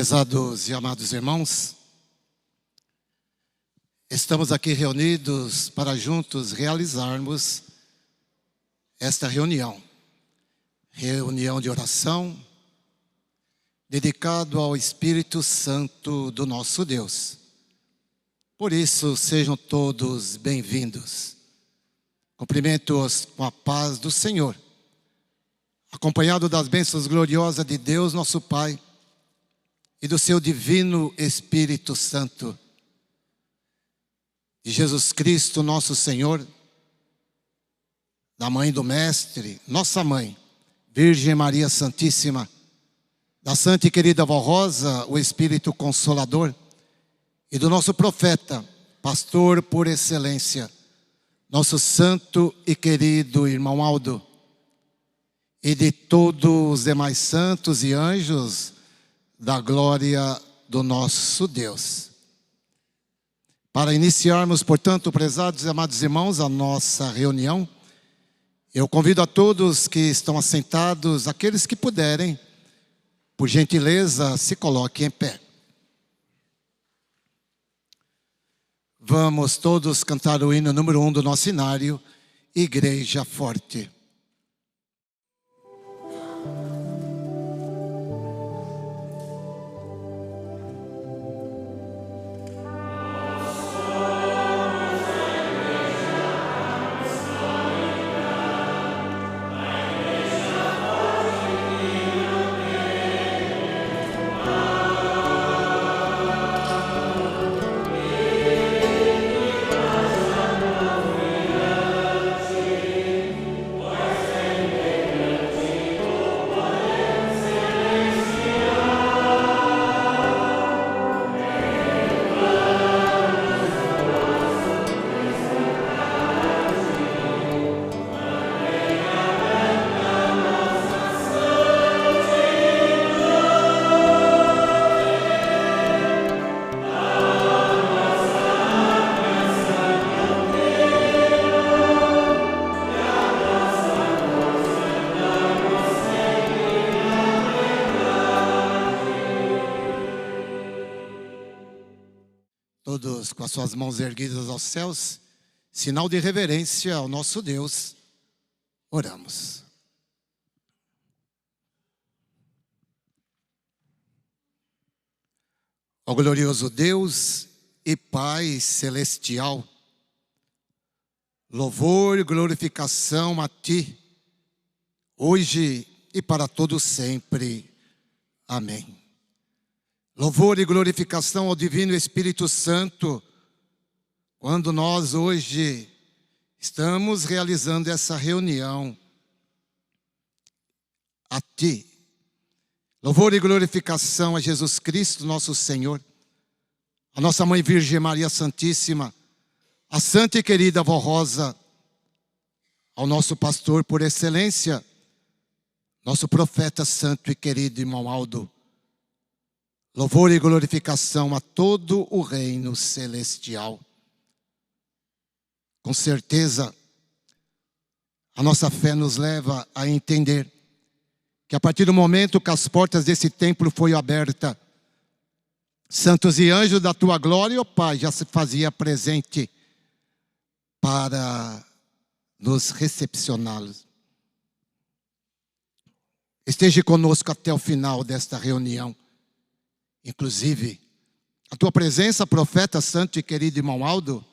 Prezados e amados irmãos, estamos aqui reunidos para juntos realizarmos esta reunião de oração, dedicado ao Espírito Santo do nosso Deus. Por isso, sejam todos bem-vindos. Cumprimento-os com a paz do Senhor, acompanhado das bênçãos gloriosas de Deus, nosso Pai, e do seu divino Espírito Santo, de Jesus Cristo, nosso Senhor, da Mãe do Mestre, nossa Mãe, Virgem Maria Santíssima, da Santa e querida Vó Rosa, o Espírito Consolador, e do nosso profeta, pastor por excelência, nosso santo e querido irmão Aldo, e de todos os demais santos e anjos da glória do nosso Deus. Para iniciarmos, portanto, prezados e amados irmãos, a nossa reunião, eu convido a todos que estão assentados, aqueles que puderem, por gentileza, se coloquem em pé. Vamos todos cantar o hino número 1 do nosso inário, Igreja Forte. Todos com as suas mãos erguidas aos céus, sinal de reverência ao nosso Deus, oramos. Ó glorioso Deus e Pai celestial, louvor e glorificação a Ti, hoje e para todo sempre. Amém. Louvor e glorificação ao Divino Espírito Santo, quando nós hoje estamos realizando essa reunião a Ti. Louvor e glorificação a Jesus Cristo, nosso Senhor, a nossa Mãe Virgem Maria Santíssima, a Santa e querida Vó Rosa, ao nosso pastor por excelência, nosso profeta santo e querido irmão Aldo. Louvor e glorificação a todo o reino celestial. Com certeza, a nossa fé nos leva a entender que a partir do momento que as portas desse templo foram abertas, santos e anjos da Tua glória, ó Pai, já se fazia presente para nos recepcioná-los. Esteja conosco até o final desta reunião. Inclusive, a Tua presença, profeta santo e querido irmão Aldo,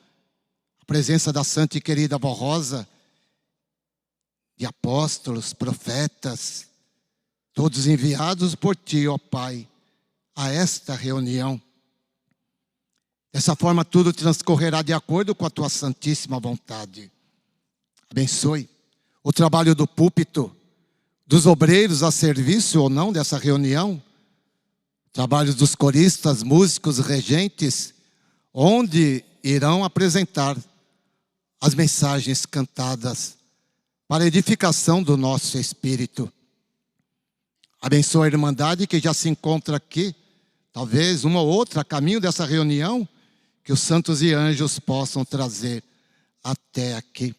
a presença da santa e querida Vó Rosa, de apóstolos, profetas, todos enviados por Ti, ó Pai, a esta reunião. Dessa forma, tudo transcorrerá de acordo com a Tua santíssima vontade. Abençoe o trabalho do púlpito, dos obreiros a serviço ou não dessa reunião, trabalhos dos coristas, músicos, regentes, onde irão apresentar as mensagens cantadas para a edificação do nosso espírito. Abençoa a irmandade que já se encontra aqui, talvez uma ou outra a caminho dessa reunião, que os santos e anjos possam trazer até aqui.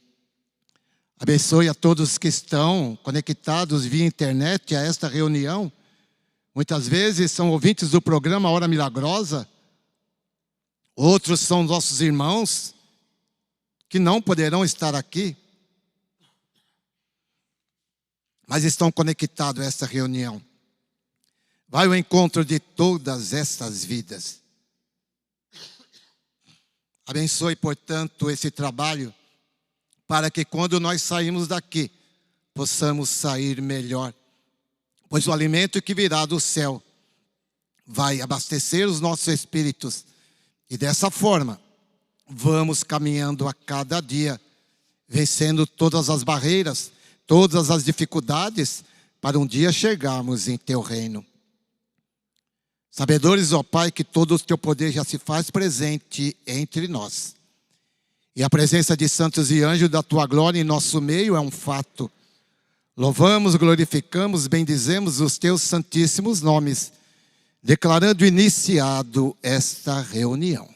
Abençoe a todos que estão conectados via internet a esta reunião, Muitas vezes são ouvintes do programa Hora Milagrosa, outros são nossos irmãos que não poderão estar aqui, mas estão conectados a esta reunião. Vai ao encontro de todas estas vidas. Abençoe, portanto, esse trabalho, para que quando nós sairmos daqui, possamos sair melhor. Pois o alimento que virá do céu vai abastecer os nossos espíritos. E dessa forma, vamos caminhando a cada dia, vencendo todas as barreiras, todas as dificuldades, para um dia chegarmos em teu reino. Sabedores, ó Pai, que todo o teu poder já se faz presente entre nós. E a presença de santos e anjos da tua glória em nosso meio é um fato. Louvamos, glorificamos, bendizemos os teus santíssimos nomes, declarando iniciado esta reunião.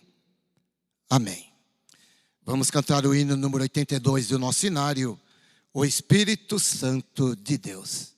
Amém. Vamos cantar o hino número 82 do nosso cenário, o Espírito Santo de Deus.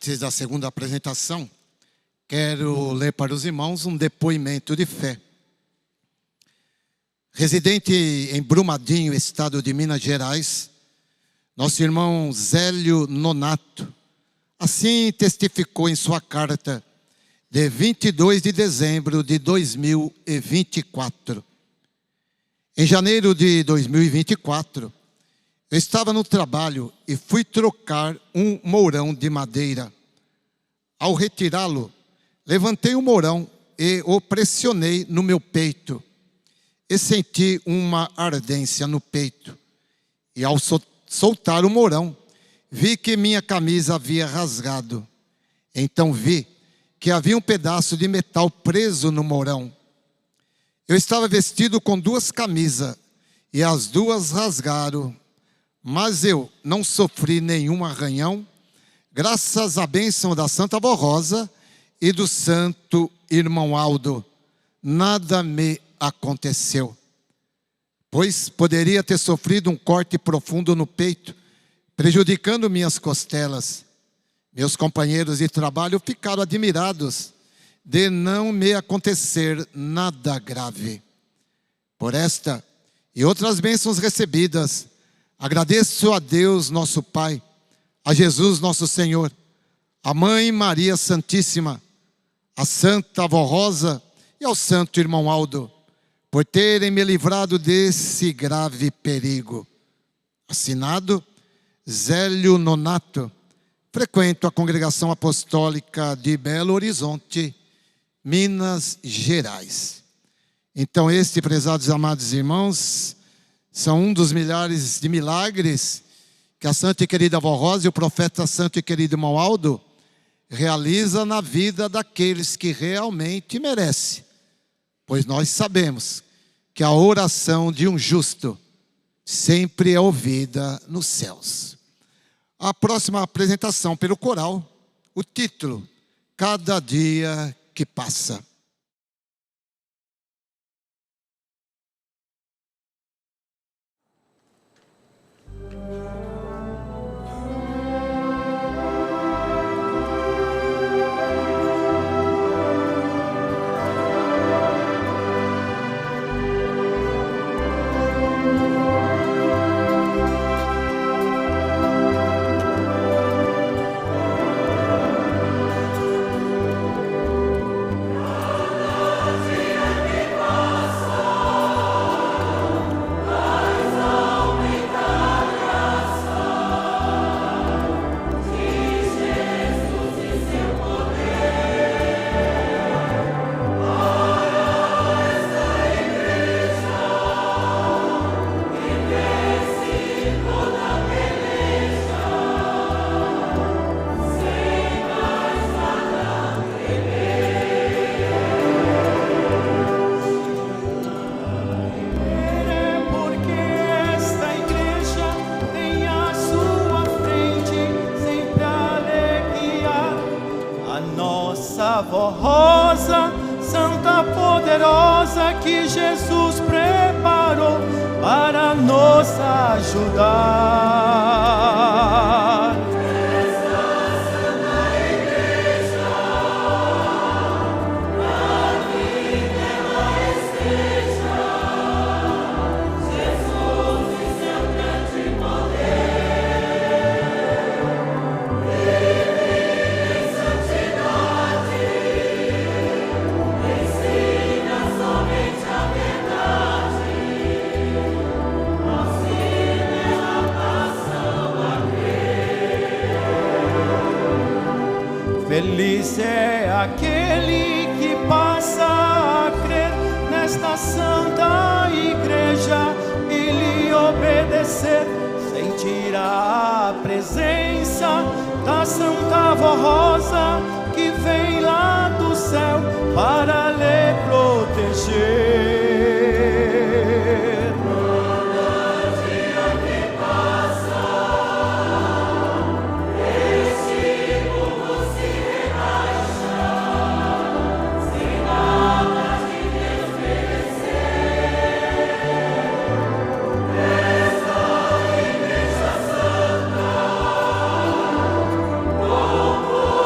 Antes da segunda apresentação, quero ler para os irmãos um depoimento de fé. Residente em Brumadinho, estado de Minas Gerais, nosso irmão Zélio Nonato, assim testificou em sua carta de 22 de dezembro de 2024. Em janeiro de 2024, eu estava no trabalho e fui trocar um mourão de madeira. Ao retirá-lo, levantei o mourão e o pressionei no meu peito. E senti uma ardência no peito. E ao soltar o mourão, vi que minha camisa havia rasgado. Então vi que havia um pedaço de metal preso no mourão. Eu estava vestido com duas camisas e as duas rasgaram. Mas eu não sofri nenhum arranhão, graças à bênção da Santa Avó Rosa e do Santo Irmão Aldo. Nada me aconteceu, pois poderia ter sofrido um corte profundo no peito, prejudicando minhas costelas. Meus companheiros de trabalho ficaram admirados de não me acontecer nada grave. Por esta e outras bênçãos recebidas, agradeço a Deus nosso Pai, a Jesus nosso Senhor, a Mãe Maria Santíssima, a Santa Avó Rosa e ao Santo Irmão Aldo, por terem me livrado desse grave perigo. Assinado, Zélio Nonato. Frequento a Congregação Apostólica de Belo Horizonte, Minas Gerais. Então, prezados e amados irmãos, são um dos milhares de milagres que a Santa e Querida Avó Rosa e o profeta Santo e Querido Irmão Aldo realiza na vida daqueles que realmente merecem. Pois nós sabemos que a oração de um justo sempre é ouvida nos céus. A próxima apresentação pelo coral, o título, Cada Dia que Passa. Avó Rosa, Santa Poderosa, que Jesus preparou para nos ajudar. Essa Santa Igreja, pra quem ela esteja, Jesus e seu grande poder, vive em santidade. Ensina somente a verdade, auxilia a nação a crer. Feliz é aquele que passa a crer nesta Santa Igreja e lhe obedecer, sentir a presença da Santa Avó Rosa que vem lá do céu para lhe proteger. Como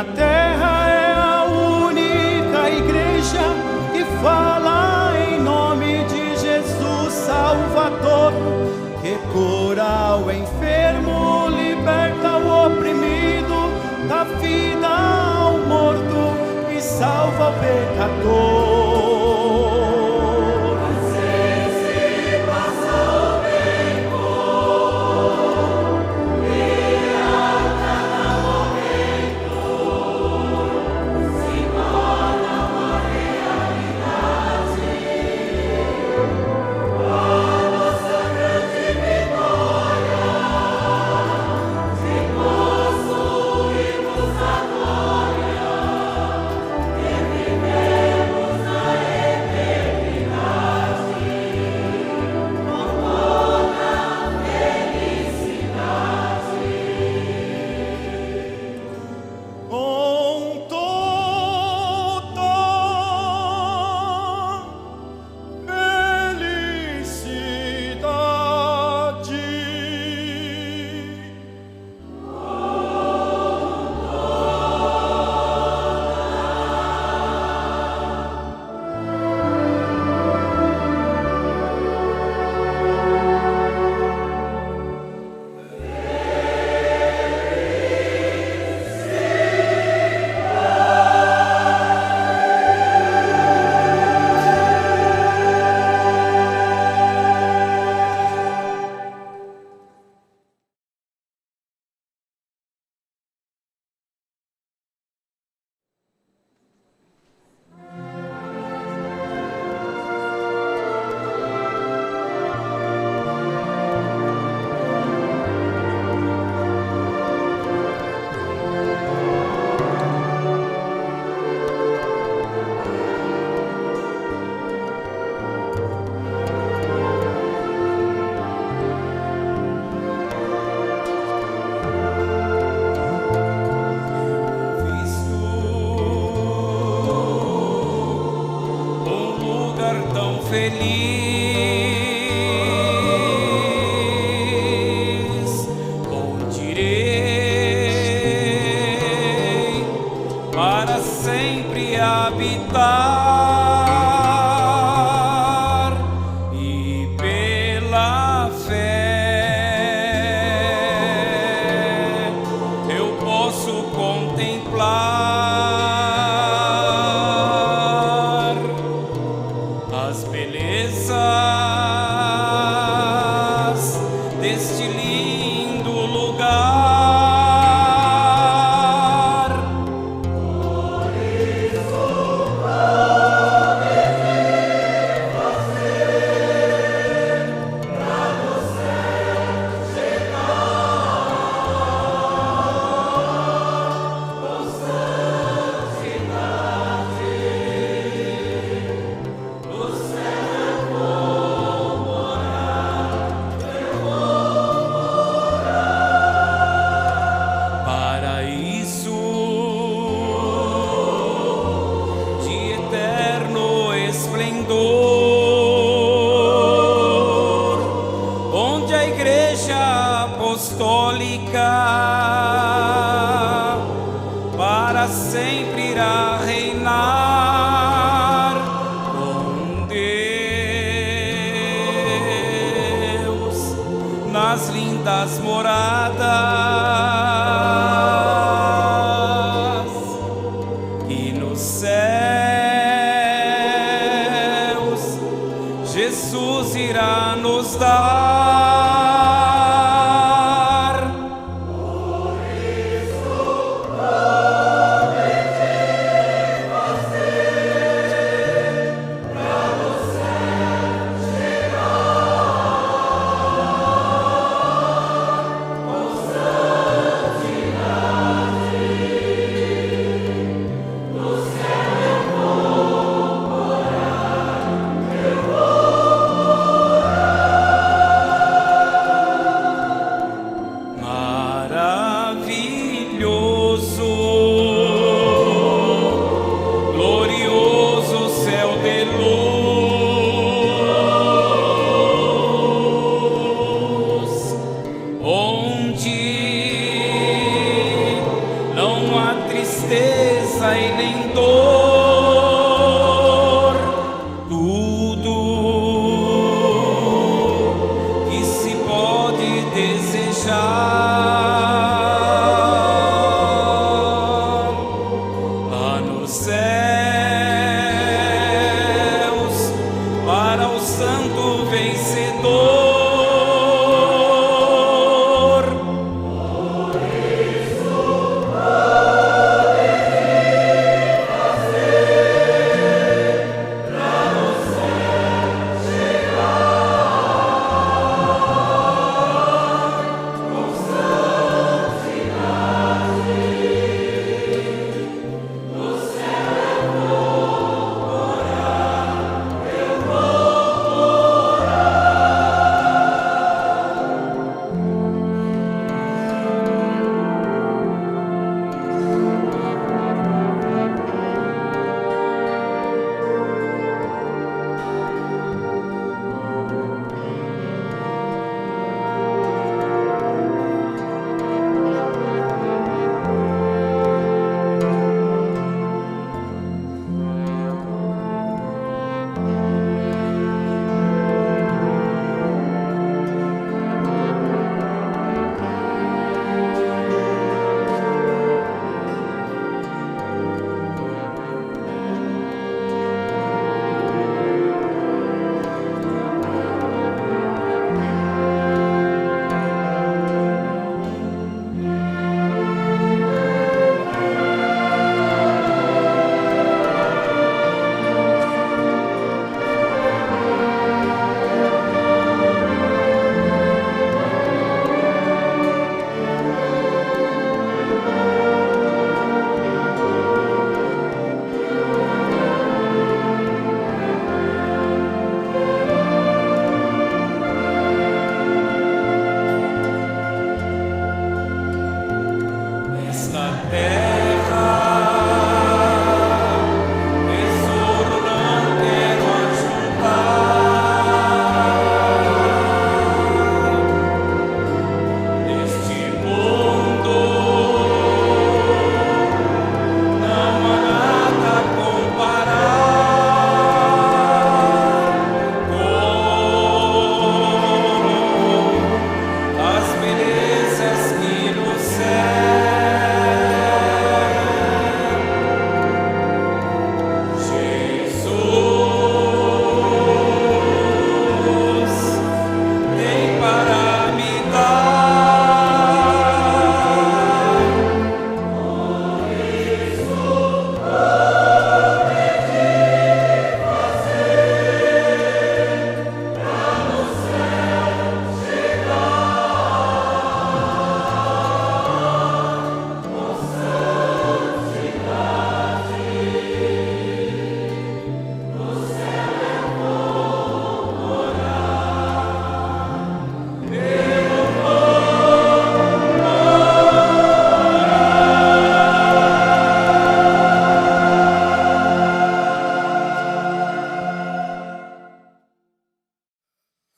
na terra é a única igreja que fala em nome de Jesus Salvador, que cura o enfermo, liberta o oprimido, dá vida ao morto e salva o pecador. Feliz, onde irei para sempre habitar, e pela fé eu posso contemplar as belezas deste lindo lugar. Por isso prometi fazer pra você chegar com santidade. O céu vou morar, eu vou morar. Paraíso de eterno esplendor, onde a Igreja Apostólica para sempre irá reinar com Deus nas lindas moradas, e nos céus Jesus irá nos dar.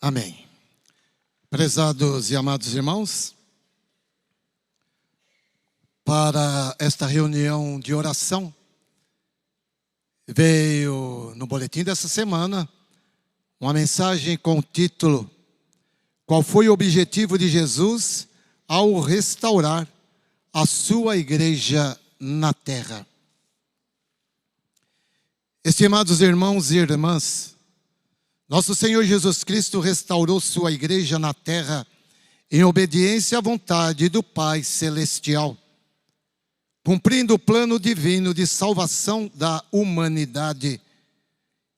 Amém. Prezados e amados irmãos, para esta reunião de oração, veio no boletim dessa semana uma mensagem com o título: Qual foi o objetivo de Jesus ao restaurar a sua igreja na terra? Estimados irmãos e irmãs, nosso Senhor Jesus Cristo restaurou sua igreja na terra em obediência à vontade do Pai Celestial, cumprindo o plano divino de salvação da humanidade,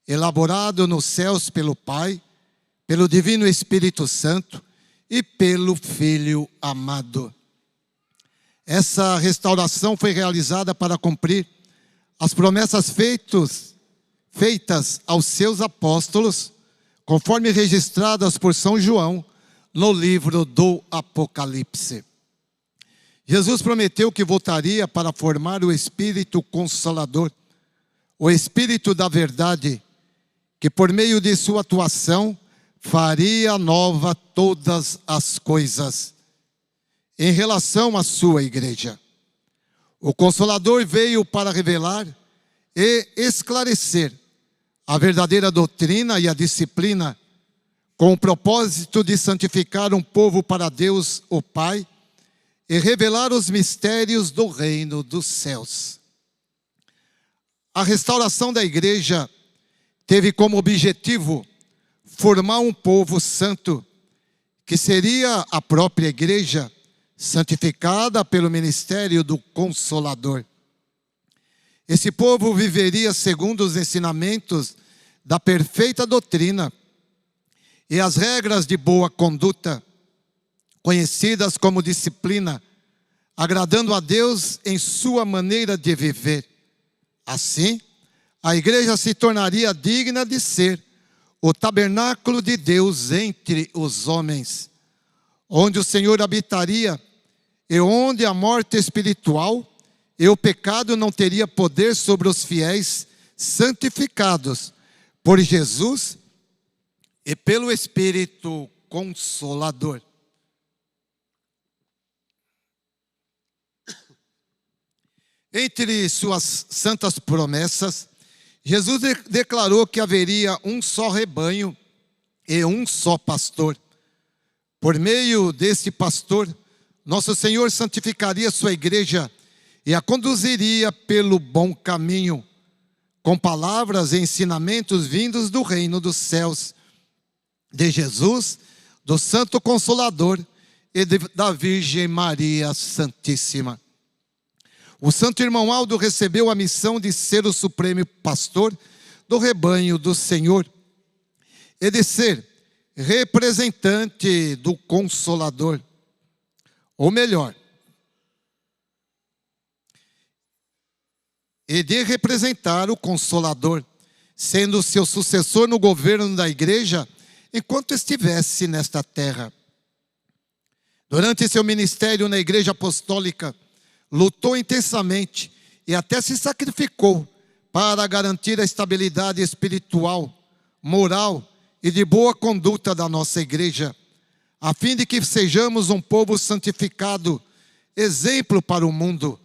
elaborado nos céus pelo Pai, pelo Divino Espírito Santo e pelo Filho amado. Essa restauração foi realizada para cumprir as promessas feitas aos seus apóstolos, conforme registradas por São João no livro do Apocalipse. Jesus prometeu que voltaria para formar o Espírito Consolador, o Espírito da Verdade, que por meio de sua atuação faria nova todas as coisas em relação à sua igreja. O Consolador veio para revelar e esclarecer a verdadeira doutrina e a disciplina, com o propósito de santificar um povo para Deus, o Pai, e revelar os mistérios do reino dos céus. A restauração da igreja teve como objetivo formar um povo santo, que seria a própria igreja, santificada pelo ministério do Consolador. Esse povo viveria segundo os ensinamentos da perfeita doutrina e as regras de boa conduta, conhecidas como disciplina, agradando a Deus em sua maneira de viver. Assim, a igreja se tornaria digna de ser o tabernáculo de Deus entre os homens, onde o Senhor habitaria e onde a morte espiritual e o pecado não teria poder sobre os fiéis santificados por Jesus e pelo Espírito Consolador. Entre suas santas promessas, Jesus declarou que haveria um só rebanho e um só pastor. Por meio desse pastor, nosso Senhor santificaria sua igreja e a conduziria pelo bom caminho, com palavras e ensinamentos vindos do reino dos céus, de Jesus, do Santo Consolador e da Virgem Maria Santíssima. O santo irmão Aldo recebeu a missão de ser o supremo pastor do rebanho do Senhor e de ser representante do Consolador. Ou melhor, e de representar o Consolador, sendo seu sucessor no governo da igreja enquanto estivesse nesta terra. Durante seu ministério na igreja apostólica, lutou intensamente e até se sacrificou para garantir a estabilidade espiritual, moral e de boa conduta da nossa igreja, a fim de que sejamos um povo santificado, exemplo para o mundo,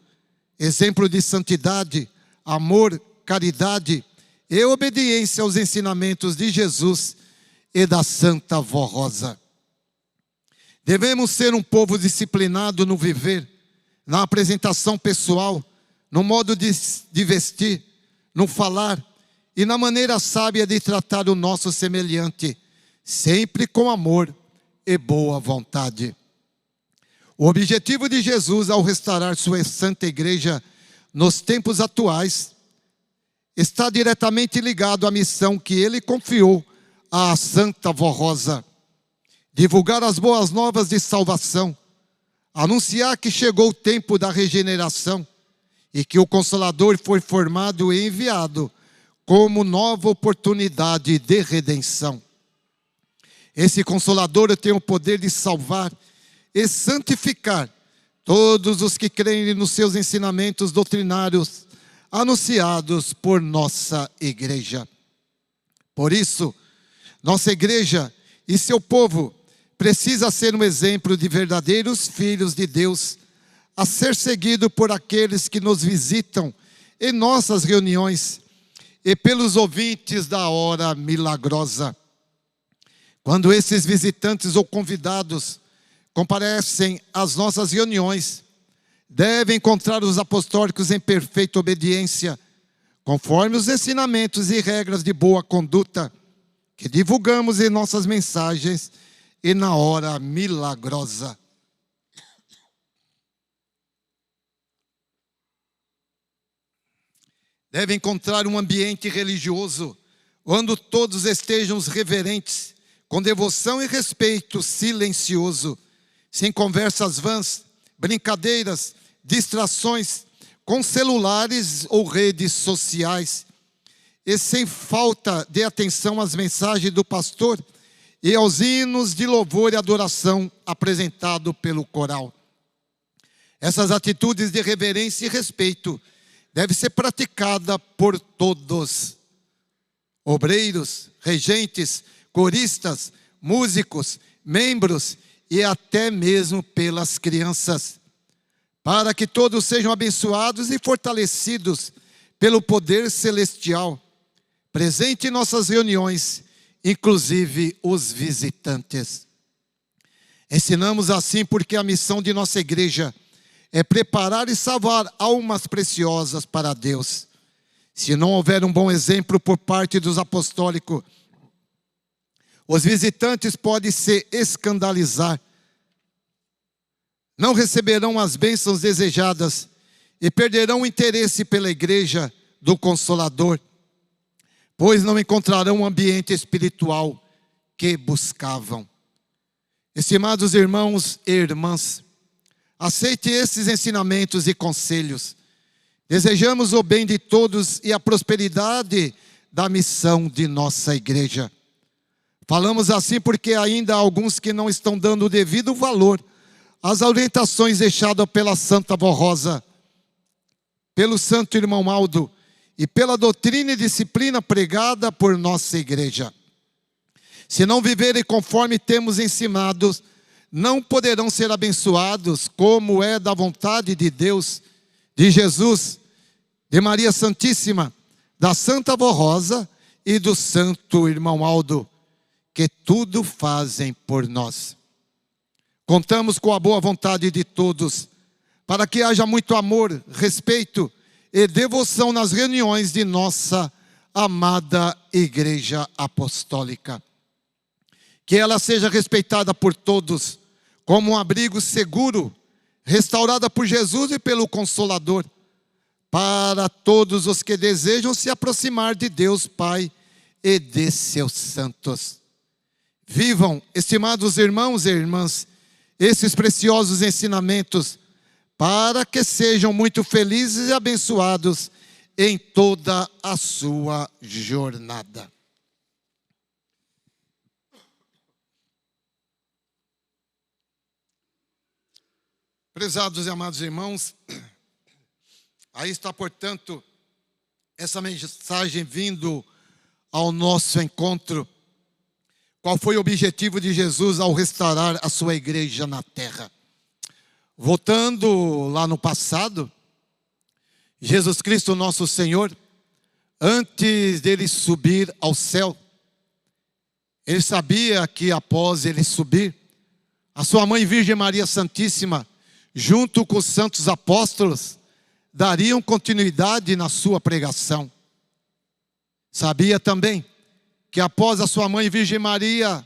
exemplo de santidade, amor, caridade e obediência aos ensinamentos de Jesus e da Santa Vó Rosa. Devemos ser um povo disciplinado no viver, na apresentação pessoal, no modo de vestir, no falar e na maneira sábia de tratar o nosso semelhante, sempre com amor e boa vontade. O objetivo de Jesus ao restaurar sua santa igreja nos tempos atuais está diretamente ligado à missão que ele confiou à Santa Vó Rosa: divulgar as boas novas de salvação, anunciar que chegou o tempo da regeneração e que o Consolador foi formado e enviado como nova oportunidade de redenção. Esse Consolador tem o poder de salvar e santificar todos os que creem nos seus ensinamentos doutrinários anunciados por nossa igreja. Por isso, nossa igreja e seu povo precisa ser um exemplo de verdadeiros filhos de Deus, a ser seguido por aqueles que nos visitam em nossas reuniões e pelos ouvintes da hora milagrosa. Quando esses visitantes ou convidados comparecem às nossas reuniões, devem encontrar os apostólicos em perfeita obediência, conforme os ensinamentos e regras de boa conduta que divulgamos em nossas mensagens e na hora milagrosa. Deve encontrar um ambiente religioso, onde todos estejam reverentes, com devoção e respeito silencioso, sem conversas vãs, brincadeiras, distrações, com celulares ou redes sociais, e sem falta de atenção às mensagens do pastor e aos hinos de louvor e adoração apresentado pelo coral. Essas atitudes de reverência e respeito devem ser praticadas por todos: obreiros, regentes, coristas, músicos, membros e até mesmo pelas crianças, para que todos sejam abençoados e fortalecidos pelo poder celestial presente em nossas reuniões, inclusive os visitantes. Ensinamos assim porque a missão de nossa igreja é preparar e salvar almas preciosas para Deus. Se não houver um bom exemplo por parte dos apostólicos, os visitantes podem se escandalizar, não receberão as bênçãos desejadas e perderão o interesse pela igreja do Consolador, pois não encontrarão o ambiente espiritual que buscavam. Estimados irmãos e irmãs, aceite esses ensinamentos e conselhos. Desejamos o bem de todos e a prosperidade da missão de nossa igreja. Falamos assim porque ainda há alguns que não estão dando o devido valor às orientações deixadas pela Santa Vó Rosa, pelo Santo Irmão Aldo e pela doutrina e disciplina pregada por nossa igreja. Se não viverem conforme temos ensinado, não poderão ser abençoados como é da vontade de Deus, de Jesus, de Maria Santíssima, da Santa Vó Rosa e do Santo Irmão Aldo, que tudo fazem por nós. Contamos com a boa vontade de todos, para que haja muito amor, respeito e devoção nas reuniões de nossa amada Igreja Apostólica. Que ela seja respeitada por todos, como um abrigo seguro, restaurada por Jesus e pelo Consolador, para todos os que desejam se aproximar de Deus Pai e de seus santos. Vivam, estimados irmãos e irmãs, esses preciosos ensinamentos, para que sejam muito felizes e abençoados em toda a sua jornada. Prezados e amados irmãos, aí está, portanto, essa mensagem vindo ao nosso encontro. Qual foi o objetivo de Jesus ao restaurar a sua igreja na terra? Voltando lá no passado, Jesus Cristo, nosso Senhor, antes dele subir ao céu, ele sabia que após ele subir, a sua mãe Virgem Maria Santíssima, junto com os santos apóstolos, dariam continuidade na sua pregação. Sabia também que após a sua mãe Virgem Maria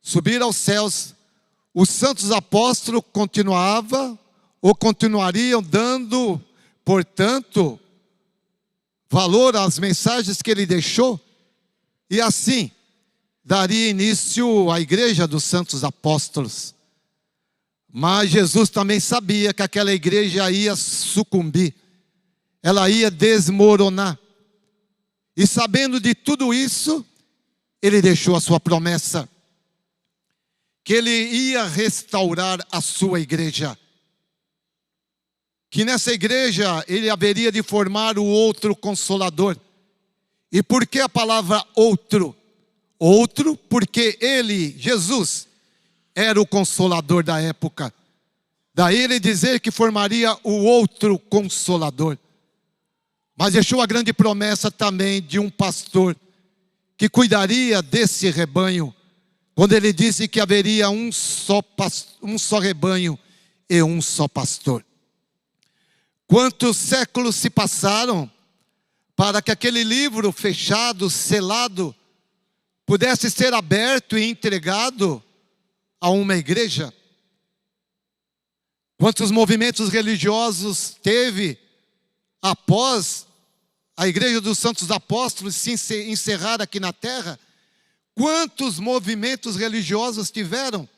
subir aos céus, os santos apóstolos continuariam dando, portanto, valor às mensagens que ele deixou, e assim daria início à igreja dos santos apóstolos. Mas Jesus também sabia que aquela igreja ia sucumbir, ela ia desmoronar. E sabendo de tudo isso, ele deixou a sua promessa, que ele ia restaurar a sua igreja, que nessa igreja ele haveria de formar o outro Consolador. E por que a palavra outro? Outro, porque ele, Jesus, era o consolador da época. Daí ele dizer que formaria o outro consolador. Mas deixou a grande promessa também de um pastor que cuidaria desse rebanho, quando ele disse que haveria um só rebanho e um só pastor. Quantos séculos se passaram para que aquele livro fechado, selado, pudesse ser aberto e entregado a uma igreja? Quantos movimentos religiosos teve após a Igreja dos Santos Apóstolos se encerrar aqui na terra? Quantos movimentos religiosos tiveram?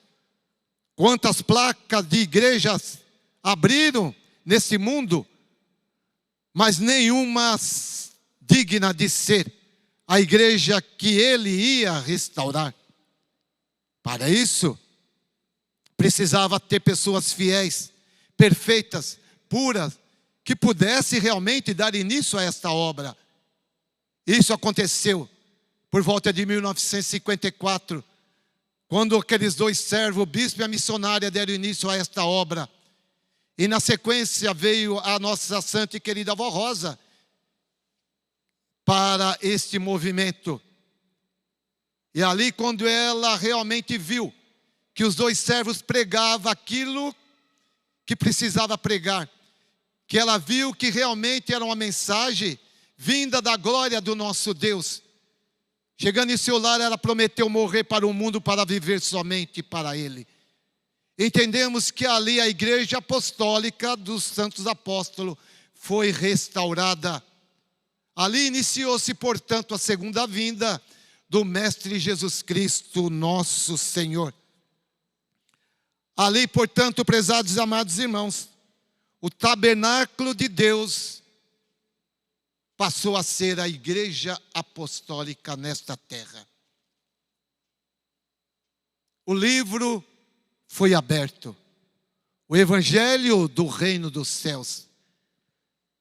Quantas placas de igrejas abriram nesse mundo? Mas nenhuma digna de ser a igreja que ele ia restaurar. Para isso, precisava ter pessoas fiéis, perfeitas, puras, que pudesse realmente dar início a esta obra. Isso aconteceu por volta de 1954, quando aqueles dois servos, o bispo e a missionária, deram início a esta obra. E na sequência veio a nossa santa e querida avó Rosa para este movimento. E ali, quando ela realmente viu que os dois servos pregavam aquilo que precisava pregar, que ela viu que realmente era uma mensagem vinda da glória do nosso Deus. Chegando em seu lar, ela prometeu morrer para o mundo para viver somente para Ele. Entendemos que ali a igreja apostólica dos santos apóstolos foi restaurada. Ali iniciou-se, portanto, a segunda vinda do Mestre Jesus Cristo, nosso Senhor. Ali, portanto, prezados e amados irmãos, o tabernáculo de Deus passou a ser a igreja apostólica nesta terra. O livro foi aberto. O evangelho do reino dos céus.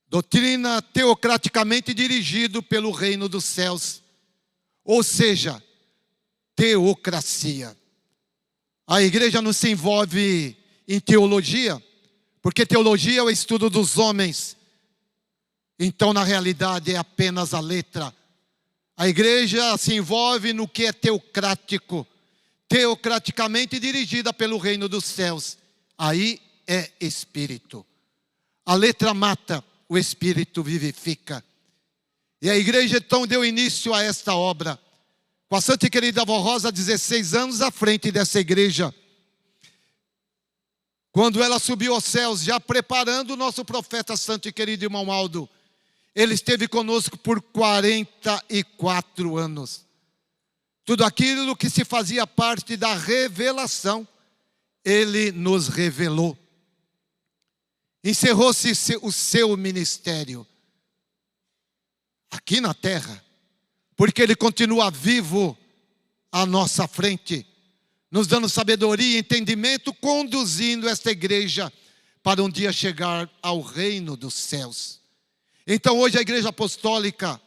Doutrina teocraticamente dirigido pelo reino dos céus. Ou seja, teocracia. A igreja não se envolve em teologia, porque teologia é o estudo dos homens. Então, na realidade, é apenas a letra. A igreja se envolve no que é teocrático, teocraticamente dirigida pelo reino dos céus. Aí é espírito. A letra mata, o espírito vivifica. E a igreja então deu início a esta obra. Com a santa e querida avó Rosa, 16 anos à frente dessa igreja. Quando ela subiu aos céus, já preparando o nosso profeta santo e querido irmão Aldo, ele esteve conosco por 44 anos. Tudo aquilo que se fazia parte da revelação, ele nos revelou. Encerrou-se o seu ministério aqui na terra, porque ele continua vivo à nossa frente, nos dando sabedoria e entendimento, conduzindo esta igreja para um dia chegar ao reino dos céus. Então hoje a igreja apostólica,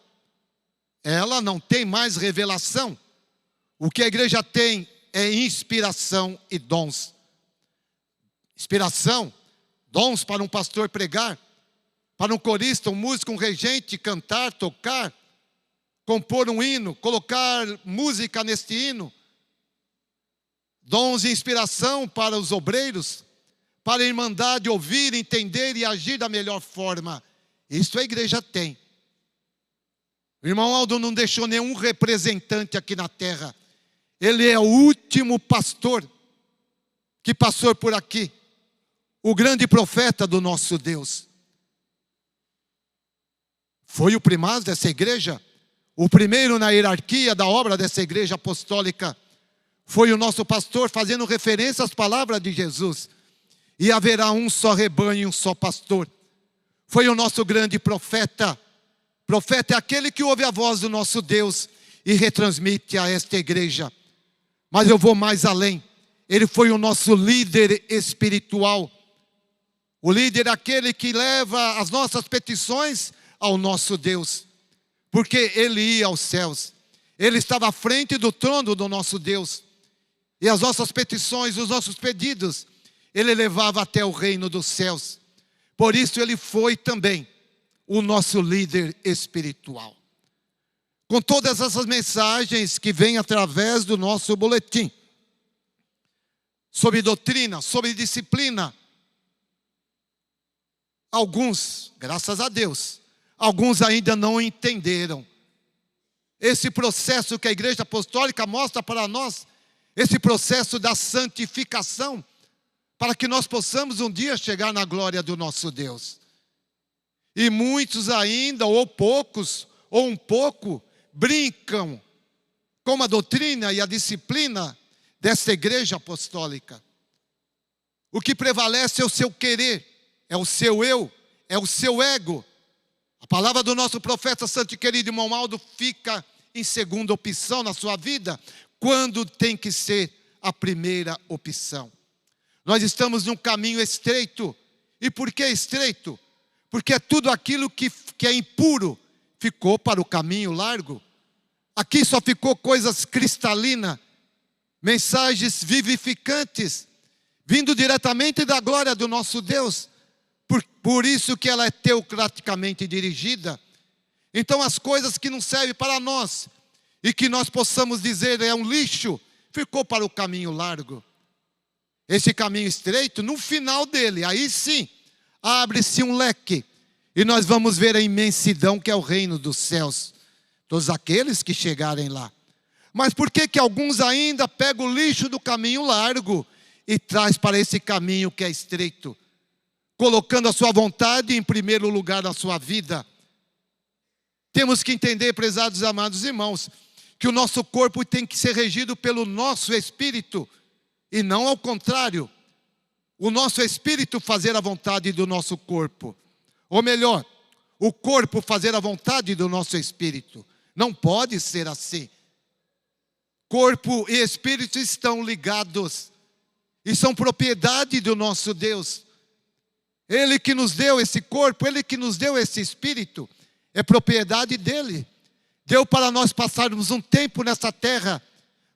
ela não tem mais revelação. O que a igreja tem é inspiração e dons. Inspiração, dons para um pastor pregar, para um corista, um músico, um regente cantar, tocar, compor um hino, colocar música neste hino. Dons e inspiração para os obreiros, para a irmandade ouvir, entender e agir da melhor forma. Isso a igreja tem. O irmão Aldo não deixou nenhum representante aqui na terra. Ele é o último pastor que passou por aqui. O grande profeta do nosso Deus. Foi o primaz dessa igreja. O primeiro na hierarquia da obra dessa igreja apostólica. Foi o nosso pastor fazendo referência às palavras de Jesus. E haverá um só rebanho e um só pastor. Foi o nosso grande profeta. Profeta é aquele que ouve a voz do nosso Deus e retransmite a esta igreja. Mas eu vou mais além. Ele foi o nosso líder espiritual. O líder é aquele que leva as nossas petições ao nosso Deus. Porque ele ia aos céus. Ele estava à frente do trono do nosso Deus. E as nossas petições, os nossos pedidos, Ele levava até o reino dos céus. Por isso Ele foi também o nosso líder espiritual. Com todas essas mensagens que vêm através do nosso boletim, sobre doutrina, sobre disciplina, alguns, graças a Deus, alguns ainda não entenderam esse processo que a Igreja Apostólica mostra para nós, esse processo da santificação, para que nós possamos um dia chegar na glória do nosso Deus. E muitos ainda, ou poucos, ou um pouco, brincam com a doutrina e a disciplina dessa Igreja Apostólica. O que prevalece é o seu querer, é o seu eu, é o seu ego. A palavra do nosso profeta santo e querido irmão Aldo fica em segunda opção na sua vida, quando tem que ser a primeira opção. Nós estamos num caminho estreito. E por que estreito? Porque tudo aquilo que é impuro ficou para o caminho largo. Aqui só ficou coisas cristalinas, mensagens vivificantes, vindo diretamente da glória do nosso Deus. Por isso que ela é teocraticamente dirigida. Então as coisas que não servem para nós, e que nós possamos dizer é um lixo, ficou para o caminho largo. Esse caminho estreito, no final dele, aí sim, abre-se um leque, e nós vamos ver a imensidão que é o reino dos céus, todos aqueles que chegarem lá. Mas por que alguns ainda pegam o lixo do caminho largo e traz para esse caminho que é estreito, colocando a sua vontade em primeiro lugar na sua vida? Temos que entender, prezados amados irmãos, que o nosso corpo tem que ser regido pelo nosso espírito, e não ao contrário. O nosso espírito fazer a vontade do nosso corpo. Ou melhor, o corpo fazer a vontade do nosso espírito. Não pode ser assim. Corpo e espírito estão ligados, e são propriedade do nosso Deus. Ele que nos deu esse corpo, Ele que nos deu esse espírito, é propriedade dEle. Deu para nós passarmos um tempo nessa terra,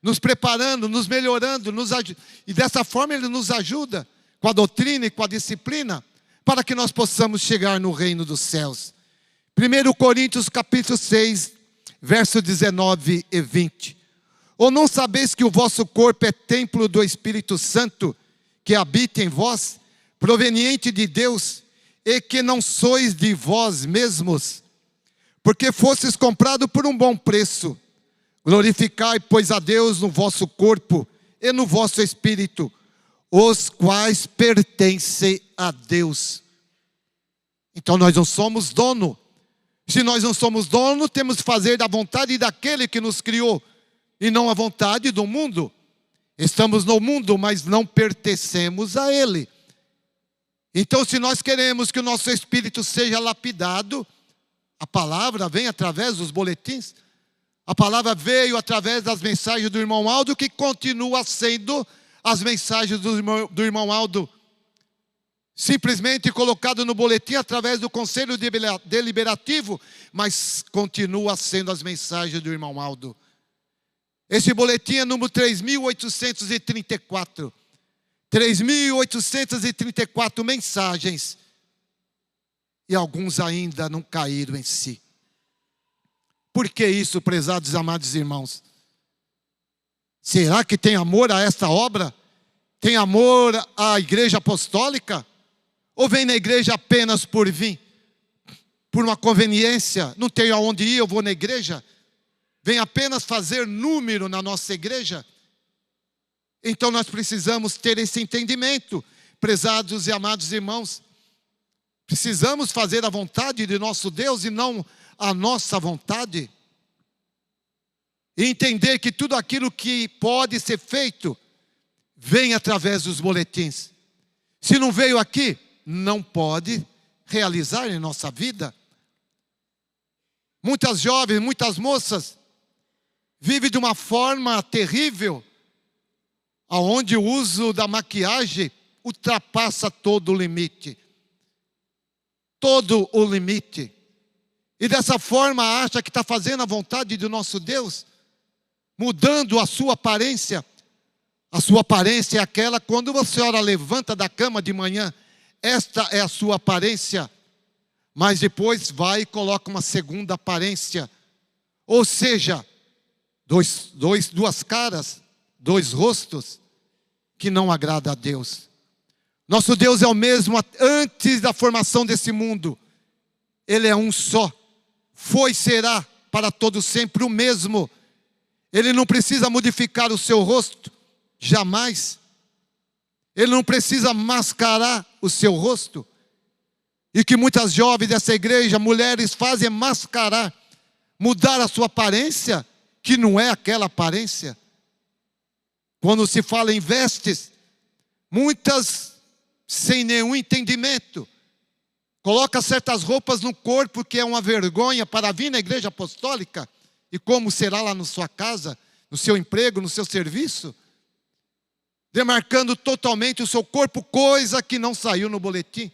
nos preparando, nos melhorando, e dessa forma Ele nos ajuda, com a doutrina e com a disciplina, para que nós possamos chegar no reino dos céus. 1 Coríntios capítulo 6, versos 19 e 20. Ou não sabeis que o vosso corpo é templo do Espírito Santo, que habita em vós, proveniente de Deus, e que não sois de vós mesmos, porque fostes comprado por um bom preço. Glorificai, pois, a Deus no vosso corpo e no vosso espírito, os quais pertencem a Deus. Então nós não somos dono. Se nós não somos dono, temos que fazer da vontade daquele que nos criou, e não a vontade do mundo. Estamos no mundo, mas não pertencemos a ele. Então, se nós queremos que o nosso espírito seja lapidado, a palavra vem através dos boletins. A palavra veio através das mensagens do irmão Aldo, que continua sendo as mensagens do irmão Aldo, simplesmente colocado no boletim através do conselho deliberativo, mas continua sendo as mensagens do irmão Aldo. Esse boletim é número 3.834. 3.834 mensagens. E alguns ainda não caíram em si. Por que isso, prezados e amados irmãos? Será que tem amor a esta obra? Tem amor à igreja apostólica? Ou vem na igreja apenas por vir? Por uma conveniência? Não tenho aonde ir, eu vou na igreja? Vem apenas fazer número na nossa igreja? Então nós precisamos ter esse entendimento, prezados e amados irmãos. Precisamos fazer a vontade de nosso Deus e não a nossa vontade. E entender que tudo aquilo que pode ser feito vem através dos boletins. Se não veio aqui, não pode realizar em nossa vida. Muitas jovens, muitas moças vivem de uma forma terrível, onde o uso da maquiagem ultrapassa todo o limite. Todo o limite. E dessa forma acha que está fazendo a vontade do nosso Deus. mudando a sua aparência. A sua aparência é aquela quando a senhora levanta da cama de manhã. Esta é a sua aparência. Mas depois vai e coloca uma segunda aparência. Ou seja, duas caras, dois rostos, que não agrada a Deus. Nosso Deus é o mesmo antes da formação desse mundo. Ele é um só. Foi e será para todo sempre o mesmo. Ele não precisa modificar o seu rosto, jamais. Ele não precisa mascarar o seu rosto. E que muitas jovens dessa igreja, mulheres, fazem mascarar, mudar a sua aparência, que não é aquela aparência. Quando se fala em vestes, muitas sem nenhum entendimento, coloca certas roupas no corpo que é uma vergonha para vir na igreja apostólica. E como será lá na sua casa, no seu emprego, no seu serviço? Demarcando totalmente o seu corpo, coisa que não saiu no boletim.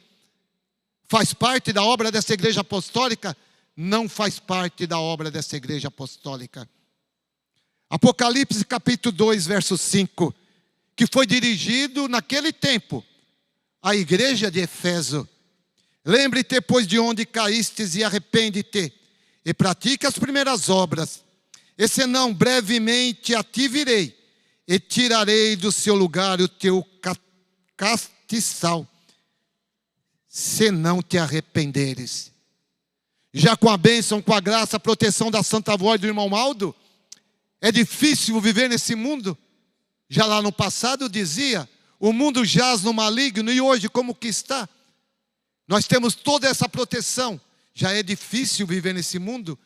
Faz parte da obra dessa igreja apostólica? Não faz parte da obra dessa igreja apostólica. Apocalipse capítulo 2, verso 5, que foi dirigido naquele tempo à igreja de Efeso. Lembre-te, pois, de onde caístes e arrepende-te, e pratica as primeiras obras. E senão, brevemente a ti virei, e tirarei do seu lugar o teu castiçal, se não te arrependeres. Já com a bênção, com a graça, a proteção da santa voz do irmão Aldo, é difícil viver nesse mundo. Já lá no passado dizia, o mundo jaz no maligno, e hoje como que está? Nós temos toda essa proteção. Já é difícil viver nesse mundo.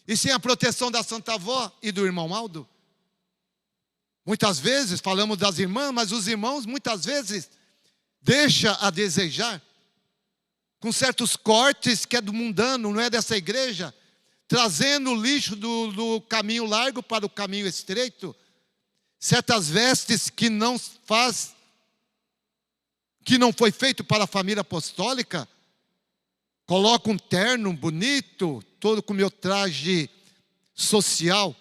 E sem a proteção da santa avó e do irmão Aldo. Muitas vezes falamos das irmãs, mas os irmãos muitas vezes deixam a desejar. Com certos cortes que é do mundano, não é dessa igreja. Trazendo o lixo do caminho largo para o caminho estreito. Certas vestes que não foi feito para a família apostólica. Coloca um terno bonito, todo com meu traje social.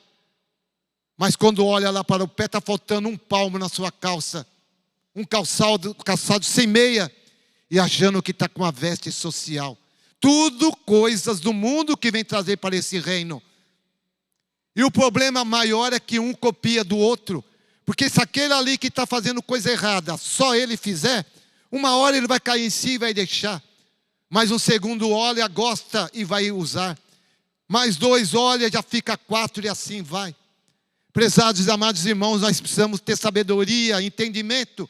Mas quando olha lá para o pé, está faltando um palmo na sua calça. Um calçado sem meia. E achando que está com uma veste social. Tudo coisas do mundo que vem trazer para esse reino. E o problema maior é que um copia do outro. Porque se aquele ali que está fazendo coisa errada, só ele fizer, uma hora ele vai cair em si e vai deixar. Mais um segundo olha, gosta e vai usar. Mais dois olha, já fica quatro e assim vai. Prezados e amados irmãos, nós precisamos ter sabedoria, entendimento.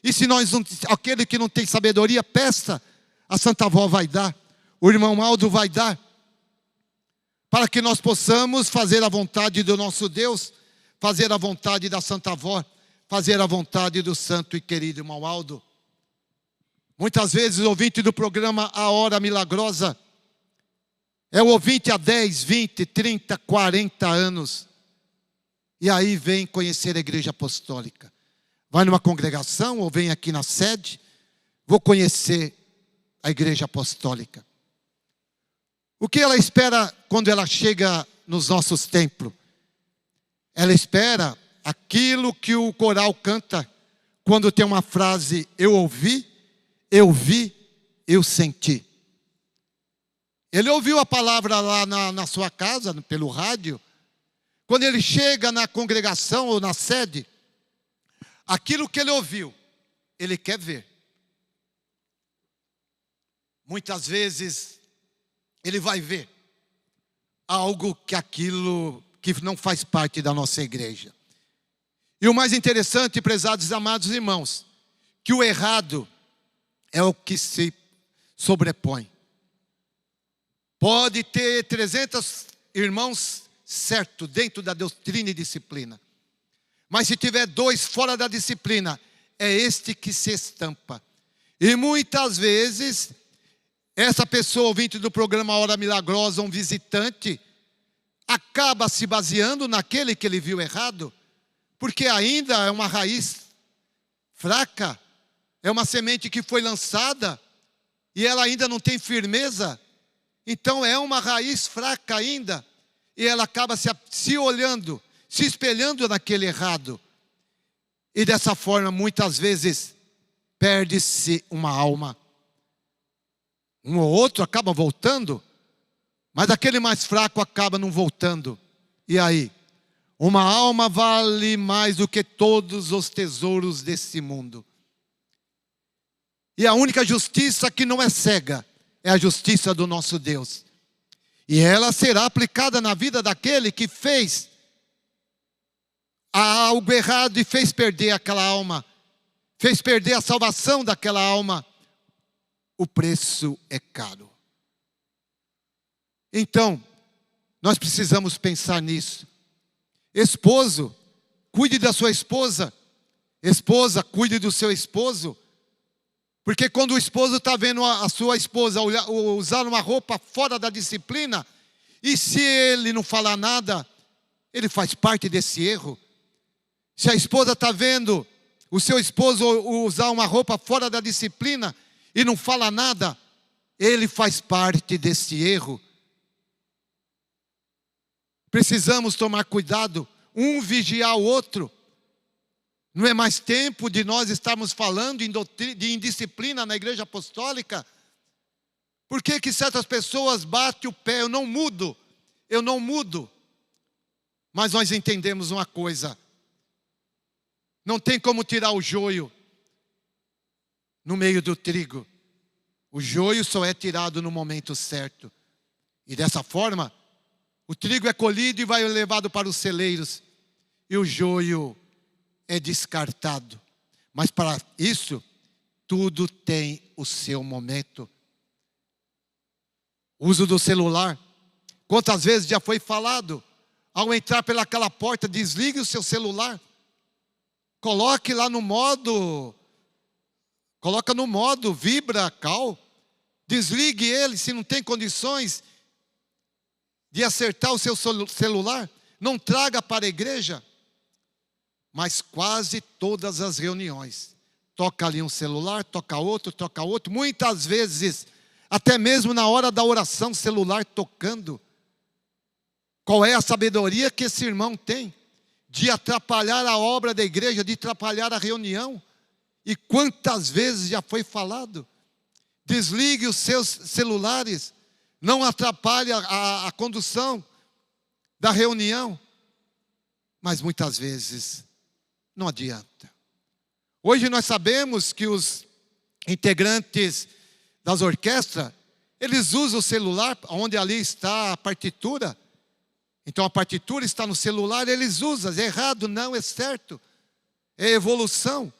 E se aquele que não tem sabedoria, peça, a Santa Avó vai dar. O irmão Aldo vai dar. Para que nós possamos fazer a vontade do nosso Deus, fazer a vontade da Santa Avó, fazer a vontade do santo e querido irmão Aldo. Muitas vezes o ouvinte do programa A Hora Milagrosa é o ouvinte há 10, 20, 30, 40 anos. E aí vem conhecer a igreja apostólica. Vai numa congregação ou vem aqui na sede, vou conhecer a igreja apostólica. O que ela espera quando ela chega nos nossos templos? Ela espera aquilo que o coral canta quando tem uma frase, eu ouvi, eu vi, eu senti. Ele ouviu a palavra lá na sua casa, pelo rádio. Quando ele chega na congregação ou na sede, aquilo que ele ouviu, ele quer ver. Muitas vezes, ele vai ver algo que não faz parte da nossa igreja. E o mais interessante, prezados e amados irmãos, que o errado é o que se sobrepõe. Pode ter 300 irmãos certo dentro da doutrina e disciplina. Mas se tiver 2 fora da disciplina, é este que se estampa. E muitas vezes, essa pessoa ouvinte do programa Hora Milagrosa, um visitante, acaba se baseando naquele que ele viu errado, porque ainda é uma raiz fraca, é uma semente que foi lançada, e ela ainda não tem firmeza, então é uma raiz fraca ainda, e ela acaba se olhando, se espelhando naquele errado. E dessa forma, muitas vezes, perde-se uma alma. Um ou outro acaba voltando, mas aquele mais fraco acaba não voltando. E aí? Uma alma vale mais do que todos os tesouros desse mundo. E a única justiça que não é cega é a justiça do nosso Deus. E ela será aplicada na vida daquele que fez algo errado e fez perder aquela alma. Fez perder a salvação daquela alma. O preço é caro. Então, nós precisamos pensar nisso. Esposo, cuide da sua esposa. Esposa, cuide do seu esposo. Porque quando o esposo está vendo a sua esposa usar uma roupa fora da disciplina, e se ele não falar nada, ele faz parte desse erro. Se a esposa está vendo o seu esposo usar uma roupa fora da disciplina e não fala nada, ele faz parte desse erro. Precisamos tomar cuidado, um vigiar o outro. Não é mais tempo de nós estarmos falando de indisciplina na igreja apostólica? Por que certas pessoas batem o pé? Eu não mudo. Mas nós entendemos uma coisa. Não tem como tirar o joio no meio do trigo. O joio só é tirado no momento certo. E dessa forma, o trigo é colhido e vai levado para os celeiros. E o joio é descartado. Mas para isso, tudo tem o seu momento. O uso do celular. Quantas vezes já foi falado? Ao entrar pelaquela porta, desligue o seu celular. Coloque lá no modo. Coloca no modo vibra, cal. Desligue ele se não tem condições de acertar o seu celular. Não traga para a igreja. Mas quase todas as reuniões, toca ali um celular, toca outro. Muitas vezes, até mesmo na hora da oração, celular tocando. Qual é a sabedoria que esse irmão tem? De atrapalhar a obra da igreja, de atrapalhar a reunião. E quantas vezes já foi falado? Desligue os seus celulares, não atrapalhe a condução da reunião. Mas muitas vezes não adianta. Hoje nós sabemos que os integrantes das orquestras, eles usam o celular, onde ali está a partitura. Então a partitura está no celular, eles usam. É errado? Não, é certo. É evolução.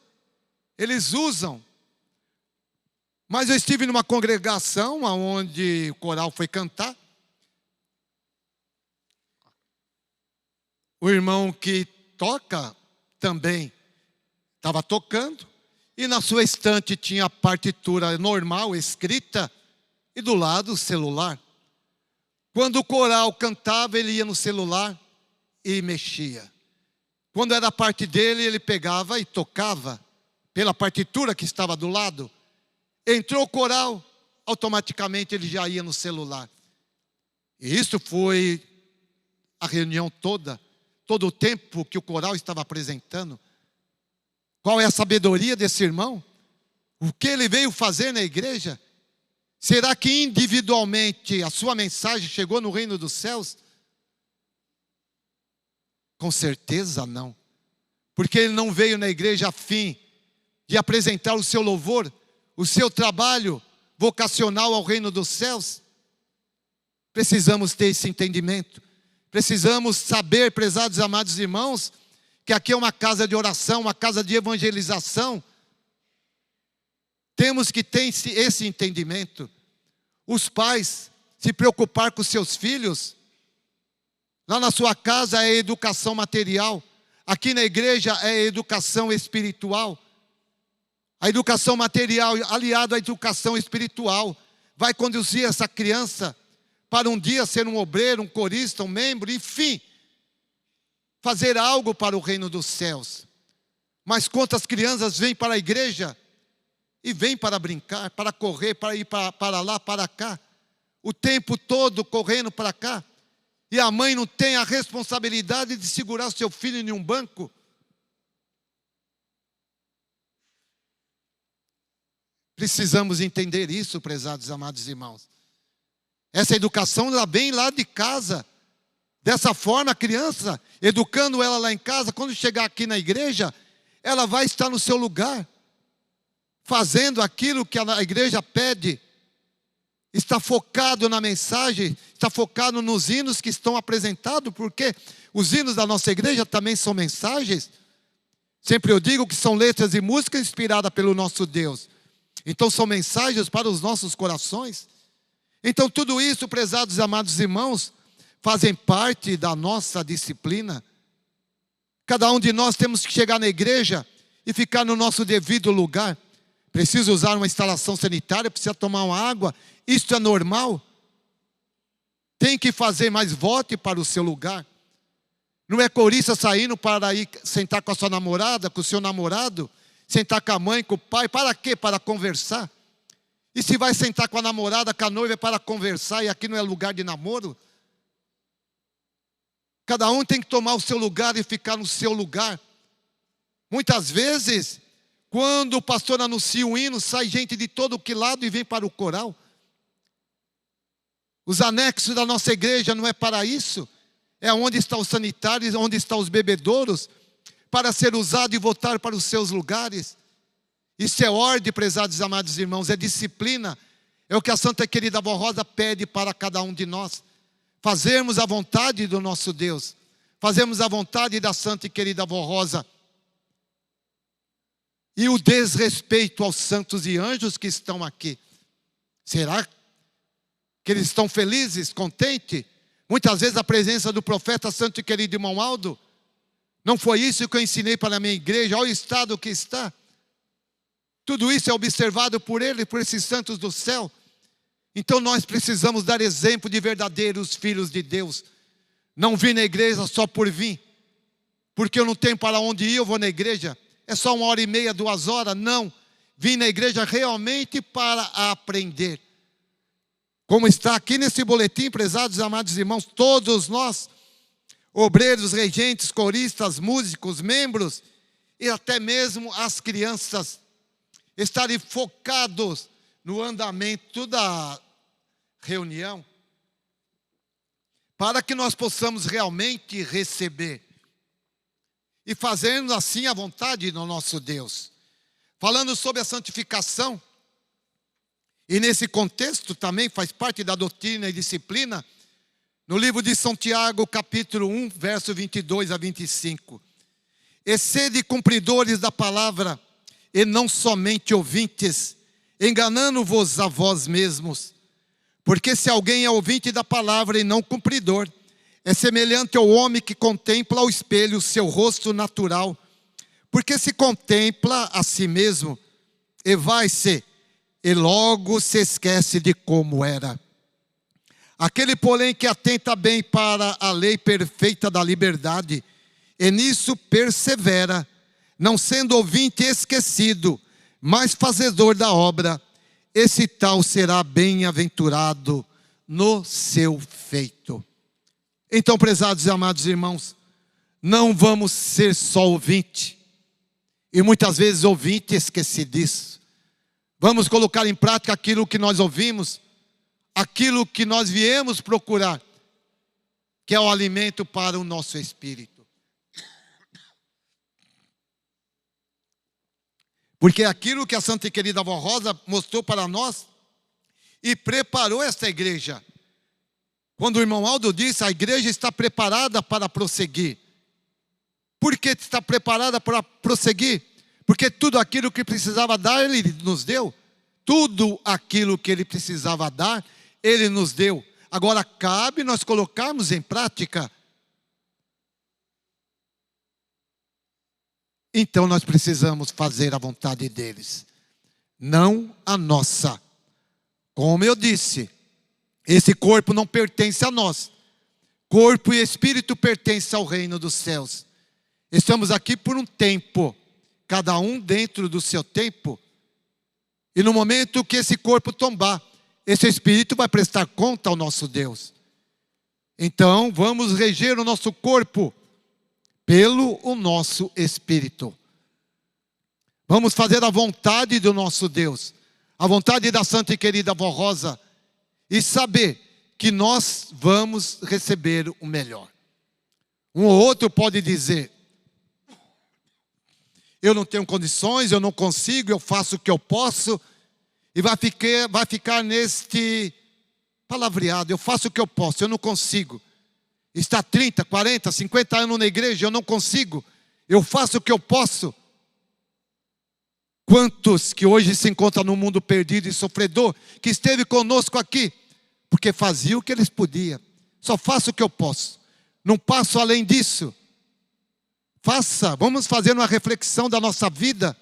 Eles usam. Mas eu estive numa congregação onde o coral foi cantar. O irmão que toca também estava tocando. E na sua estante tinha a partitura normal, escrita. E do lado o celular. Quando o coral cantava, ele ia no celular e mexia. Quando era a parte dele, ele pegava e tocava pela partitura que estava do lado. Entrou o coral, automaticamente ele já ia no celular. E isso foi a reunião toda, todo o tempo que o coral estava apresentando. Qual é a sabedoria desse irmão? O que ele veio fazer na igreja? Será que individualmente a sua mensagem chegou no reino dos céus? Com certeza não. Porque ele não veio na igreja a fim de apresentar o seu louvor, o seu trabalho vocacional ao reino dos céus. Precisamos ter esse entendimento. Precisamos saber, prezados e amados irmãos, que aqui é uma casa de oração, uma casa de evangelização. Temos que ter esse entendimento. Os pais se preocupar com seus filhos. Lá na sua casa é educação material. Aqui na igreja é educação espiritual. A educação material aliada à educação espiritual vai conduzir essa criança para um dia ser um obreiro, um corista, um membro, enfim, fazer algo para o reino dos céus. Mas quantas crianças vêm para a igreja e vêm para brincar, para correr, para ir para lá, para cá, o tempo todo correndo para cá, e a mãe não tem a responsabilidade de segurar seu filho em um banco? Precisamos entender isso, prezados amados irmãos. Essa educação ela vem lá de casa. Dessa forma, a criança, educando ela lá em casa, quando chegar aqui na igreja, ela vai estar no seu lugar, fazendo aquilo que a igreja pede. Está focado na mensagem, está focado nos hinos que estão apresentados, porque os hinos da nossa igreja também são mensagens. Sempre eu digo que são letras e música inspirada pelo nosso Deus. Então são mensagens para os nossos corações. Então tudo isso, prezados e amados irmãos, fazem parte da nossa disciplina. Cada um de nós temos que chegar na igreja e ficar no nosso devido lugar. Precisa usar uma instalação sanitária, precisa tomar uma água. Isto é normal. Tem que fazer, mas volte para o seu lugar. Não é corista saindo para ir sentar com a sua namorada, com o seu namorado, sentar com a mãe, com o pai. Para quê? Para conversar. E se vai sentar com a namorada, com a noiva, é para conversar, e aqui não é lugar de namoro? Cada um tem que tomar o seu lugar e ficar no seu lugar. Muitas vezes, quando o pastor anuncia um hino, sai gente de todo que lado e vem para o coral. Os anexos da nossa igreja não é para isso. É onde estão os sanitários, onde estão os bebedouros, para ser usado e voltar para os seus lugares. Isso é ordem, prezados amados irmãos, é disciplina. É o que a Santa Querida Avó Rosa pede para cada um de nós. Fazermos a vontade do nosso Deus. Fazermos a vontade da Santa e Querida Avó Rosa. E o desrespeito aos santos e anjos que estão aqui. Será que eles estão felizes, contentes? Muitas vezes a presença do profeta Santo e Querido Irmão Aldo, não foi isso que eu ensinei para a minha igreja, olha o estado que está. Tudo isso é observado por ele, por esses santos do céu. Então nós precisamos dar exemplo de verdadeiros filhos de Deus. Não vim na igreja só por vir, porque eu não tenho para onde ir, eu vou na igreja. É só 1h30, 2 horas, não. Vim na igreja realmente para aprender. Como está aqui nesse boletim, prezados amados irmãos, todos nós, obreiros, regentes, coristas, músicos, membros, e até mesmo as crianças, estarem focados no andamento da reunião, para que nós possamos realmente receber e fazermos assim a vontade do nosso Deus. Falando sobre a santificação, e nesse contexto também faz parte da doutrina e disciplina, no livro de São Tiago, capítulo 1, verso 22 a 25. E sede cumpridores da palavra, e não somente ouvintes, enganando-vos a vós mesmos. Porque se alguém é ouvinte da palavra e não cumpridor, é semelhante ao homem que contempla ao espelho o seu rosto natural. Porque se contempla a si mesmo, e vai-se, e logo se esquece de como era. Aquele, porém, que atenta bem para a lei perfeita da liberdade, e nisso persevera, não sendo ouvinte esquecido, mas fazedor da obra, esse tal será bem-aventurado no seu feito. Então, prezados e amados irmãos, não vamos ser só ouvinte, e muitas vezes ouvinte esquecidiço. Vamos colocar em prática aquilo que nós ouvimos, aquilo que nós viemos procurar, que é o alimento para o nosso espírito. Porque aquilo que a Santa e Querida Avó Rosa mostrou para nós e preparou esta igreja. Quando o irmão Aldo disse, a igreja está preparada para prosseguir. Por que está preparada para prosseguir? Porque tudo aquilo que precisava dar, Ele nos deu. Tudo aquilo que Ele precisava dar, Ele nos deu. Agora cabe nós colocarmos em prática. Então nós precisamos fazer a vontade deles, não a nossa. Como eu disse, esse corpo não pertence a nós. Corpo e espírito pertencem ao reino dos céus. Estamos aqui por um tempo, cada um dentro do seu tempo. E no momento que esse corpo tombar, esse espírito vai prestar conta ao nosso Deus. Então, vamos reger o nosso corpo pelo o nosso espírito. Vamos fazer a vontade do nosso Deus, a vontade da santa e querida avó Rosa, e saber que nós vamos receber o melhor. Um ou outro pode dizer: eu não tenho condições, eu não consigo, eu faço o que eu posso, e vai ficar neste palavreado: eu faço o que eu posso, eu não consigo. Está 30, 40, 50 anos na igreja, eu não consigo, eu faço o que eu posso. Quantos que hoje se encontram no mundo perdido e sofredor, que esteve conosco aqui, porque fazia o que eles podiam. Só faço o que eu posso, não passo além disso. Vamos fazer uma reflexão da nossa vida,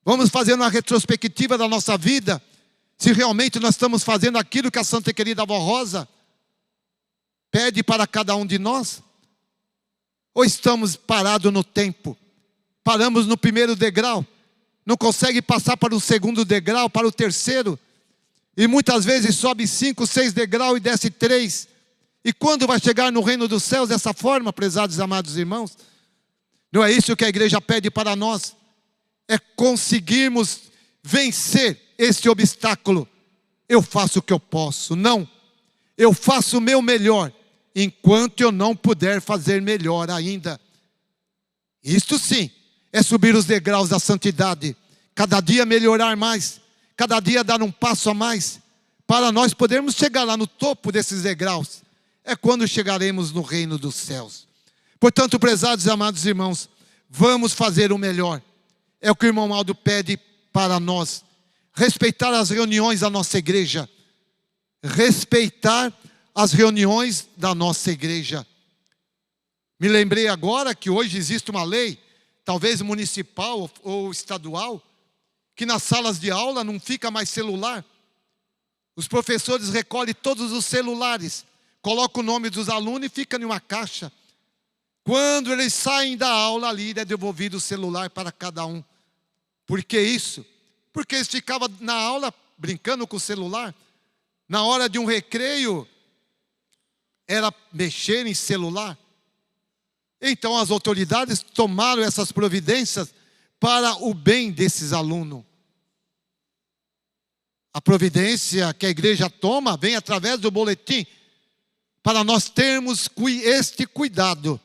vamos fazer uma retrospectiva da nossa vida, se realmente nós estamos fazendo aquilo que a santa e querida avó Rosa pede para cada um de nós, ou estamos parados no tempo, paramos no primeiro degrau, não consegue passar para o segundo degrau, para o terceiro, e muitas vezes sobe 5, 6 degraus e desce 3, e quando vai chegar no reino dos céus dessa forma, prezados e amados irmãos? Não é isso que a igreja pede para nós, é conseguirmos vencer este obstáculo. Eu faço o que eu posso, não, eu faço o meu melhor, enquanto eu não puder fazer melhor ainda. Isto sim, é subir os degraus da santidade, cada dia melhorar mais, cada dia dar um passo a mais, para nós podermos chegar lá no topo desses degraus, é quando chegaremos no reino dos céus. Portanto, prezados e amados irmãos, vamos fazer o melhor, é o que o irmão Aldo pede para nós, respeitar as reuniões da nossa igreja, respeitar as reuniões da nossa igreja. Me lembrei agora que hoje existe uma lei, talvez municipal ou estadual, que nas salas de aula não fica mais celular. Os professores recolhem todos os celulares, colocam o nome dos alunos e fica em uma caixa. Quando eles saem da aula ali, é devolvido o celular para cada um. Por que isso? Porque eles ficavam na aula brincando com o celular. Na hora de um recreio, era mexer em celular. Então as autoridades tomaram essas providências para o bem desses alunos. A providência que a igreja toma vem através do boletim, para nós termos este cuidado.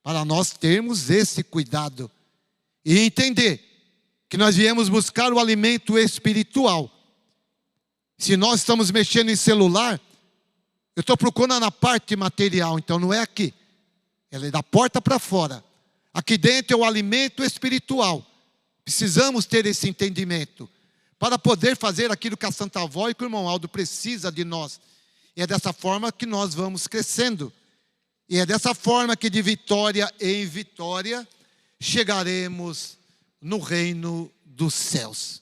Para nós termos esse cuidado. E entender que nós viemos buscar o alimento espiritual. Se nós estamos mexendo em celular, eu estou procurando na parte material, então não é aqui. Ela é da porta para fora. Aqui dentro é o alimento espiritual. Precisamos ter esse entendimento para poder fazer aquilo que a Santa Avó e que o irmão Aldo precisa de nós. E é dessa forma que nós vamos crescendo. E é dessa forma que de vitória em vitória chegaremos no reino dos céus.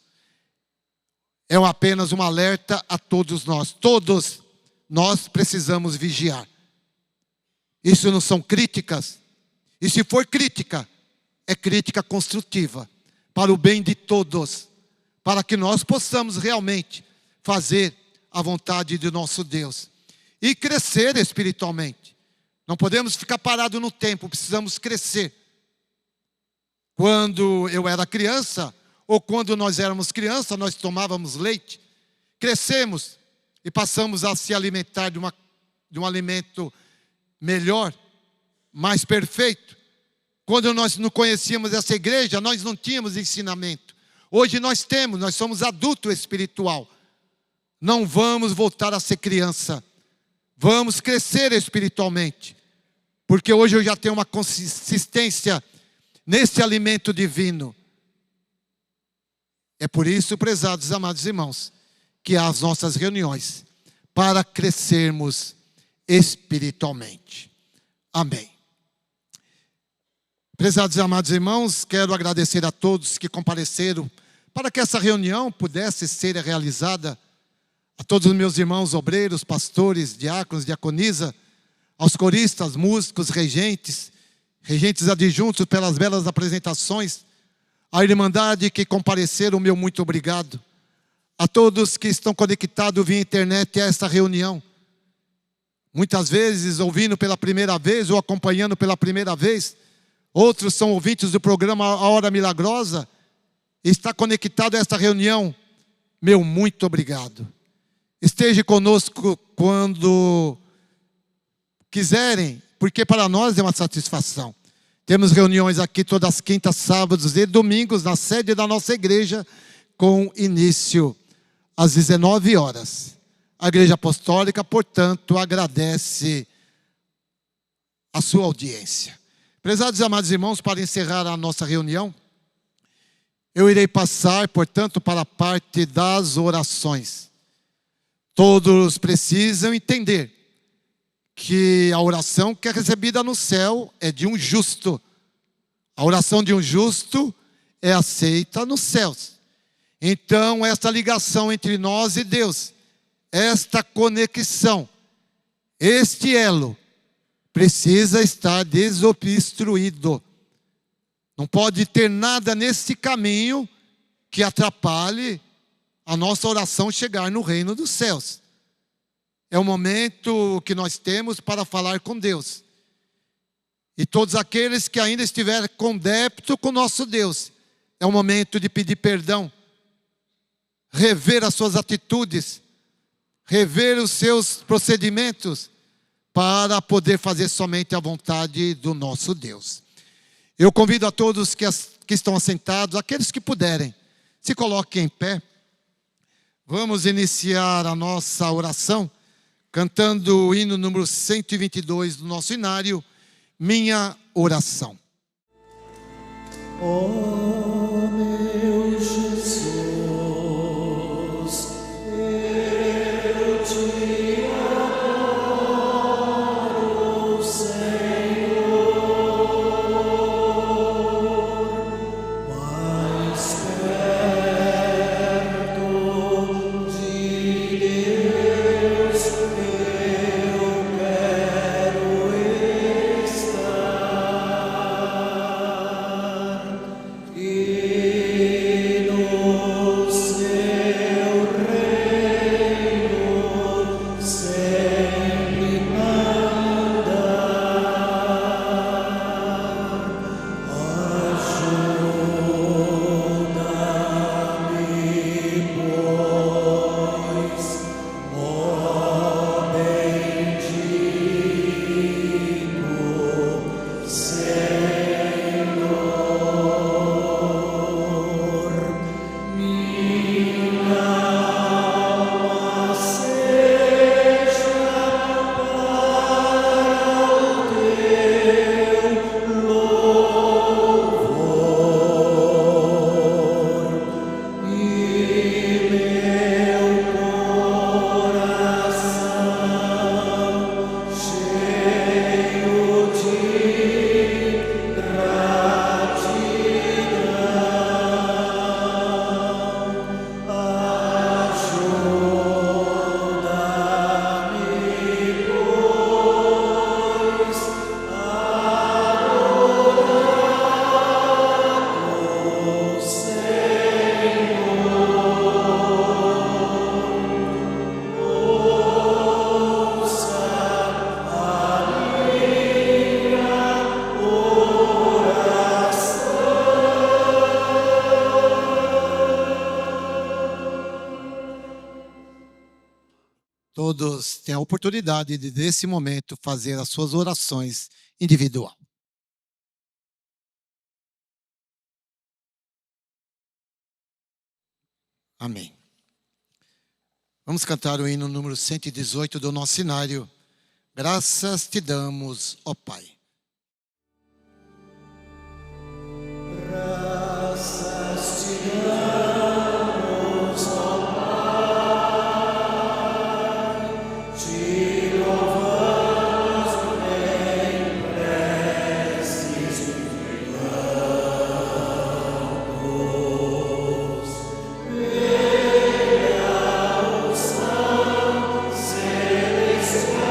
É apenas um alerta a todos nós. Todos nós precisamos vigiar. Isso não são críticas. E se for crítica, é crítica construtiva, para o bem de todos, para que nós possamos realmente fazer a vontade de nosso Deus e crescer espiritualmente. Não podemos ficar parados no tempo, precisamos crescer. Quando eu era criança, ou quando nós éramos criança, nós tomávamos leite, crescemos e passamos a se alimentar de um alimento melhor, mais perfeito. Quando nós não conhecíamos essa igreja, nós não tínhamos ensinamento. Hoje nós temos, nós somos adulto espiritual. Não vamos voltar a ser criança. Vamos crescer espiritualmente. Porque hoje eu já tenho uma consistência nesse alimento divino. É por isso, prezados amados irmãos, que há as nossas reuniões para crescermos espiritualmente. Amém. Prezados e amados irmãos, quero agradecer a todos que compareceram para que essa reunião pudesse ser realizada. A todos os meus irmãos obreiros, pastores, diáconos, diaconisa, aos coristas, músicos, regentes adjuntos pelas belas apresentações, a irmandade que compareceram, meu muito obrigado. A todos que estão conectados via internet a esta reunião, muitas vezes ouvindo pela primeira vez ou acompanhando pela primeira vez. Outros são ouvintes do programa A Hora Milagrosa. Está conectado a esta reunião. Meu muito obrigado. Esteja conosco quando quiserem, porque para nós é uma satisfação. Temos reuniões aqui todas as quintas, sábados e domingos na sede da nossa igreja, com início às 19 horas. A Igreja Apostólica, portanto, agradece a sua audiência. Prezados e amados irmãos, para encerrar a nossa reunião, eu irei passar, portanto, para a parte das orações. Todos precisam entender que a oração que é recebida no céu é de um justo. A oração de um justo é aceita nos céus. Então, esta ligação entre nós e Deus, esta conexão, este elo, precisa estar desobstruído. Não pode ter nada nesse caminho que atrapalhe a nossa oração chegar no reino dos céus. É o momento que nós temos para falar com Deus. E todos aqueles que ainda estiverem com débito com nosso Deus, é o momento de pedir perdão, rever as suas atitudes, rever os seus procedimentos, para poder fazer somente a vontade do nosso Deus. Eu convido a todos que estão assentados, aqueles que puderem, se coloquem em pé. Vamos iniciar a nossa oração, cantando o hino número 122 do nosso inário, Minha Oração. Oh, meu Jesus, eu te adoro, Senhor, mais perto de Deus eu quero estar, e no seu reino sempre andar. Ajuda-me, pois, ó bendito Senhor. Minha alma seja para o teu louvor, e meu coração cheio de gratidão. Ajuda-me, pois, a adorar o Senhor. Ouça a minha Todos têm a oportunidade de, nesse momento, fazer as suas orações individual. Amém. Vamos cantar o hino número 118 do nosso inário. Graças te damos, ó Pai. Graças te damos, ó Pai, te louvamos em preces cantamos, pela unção celestial.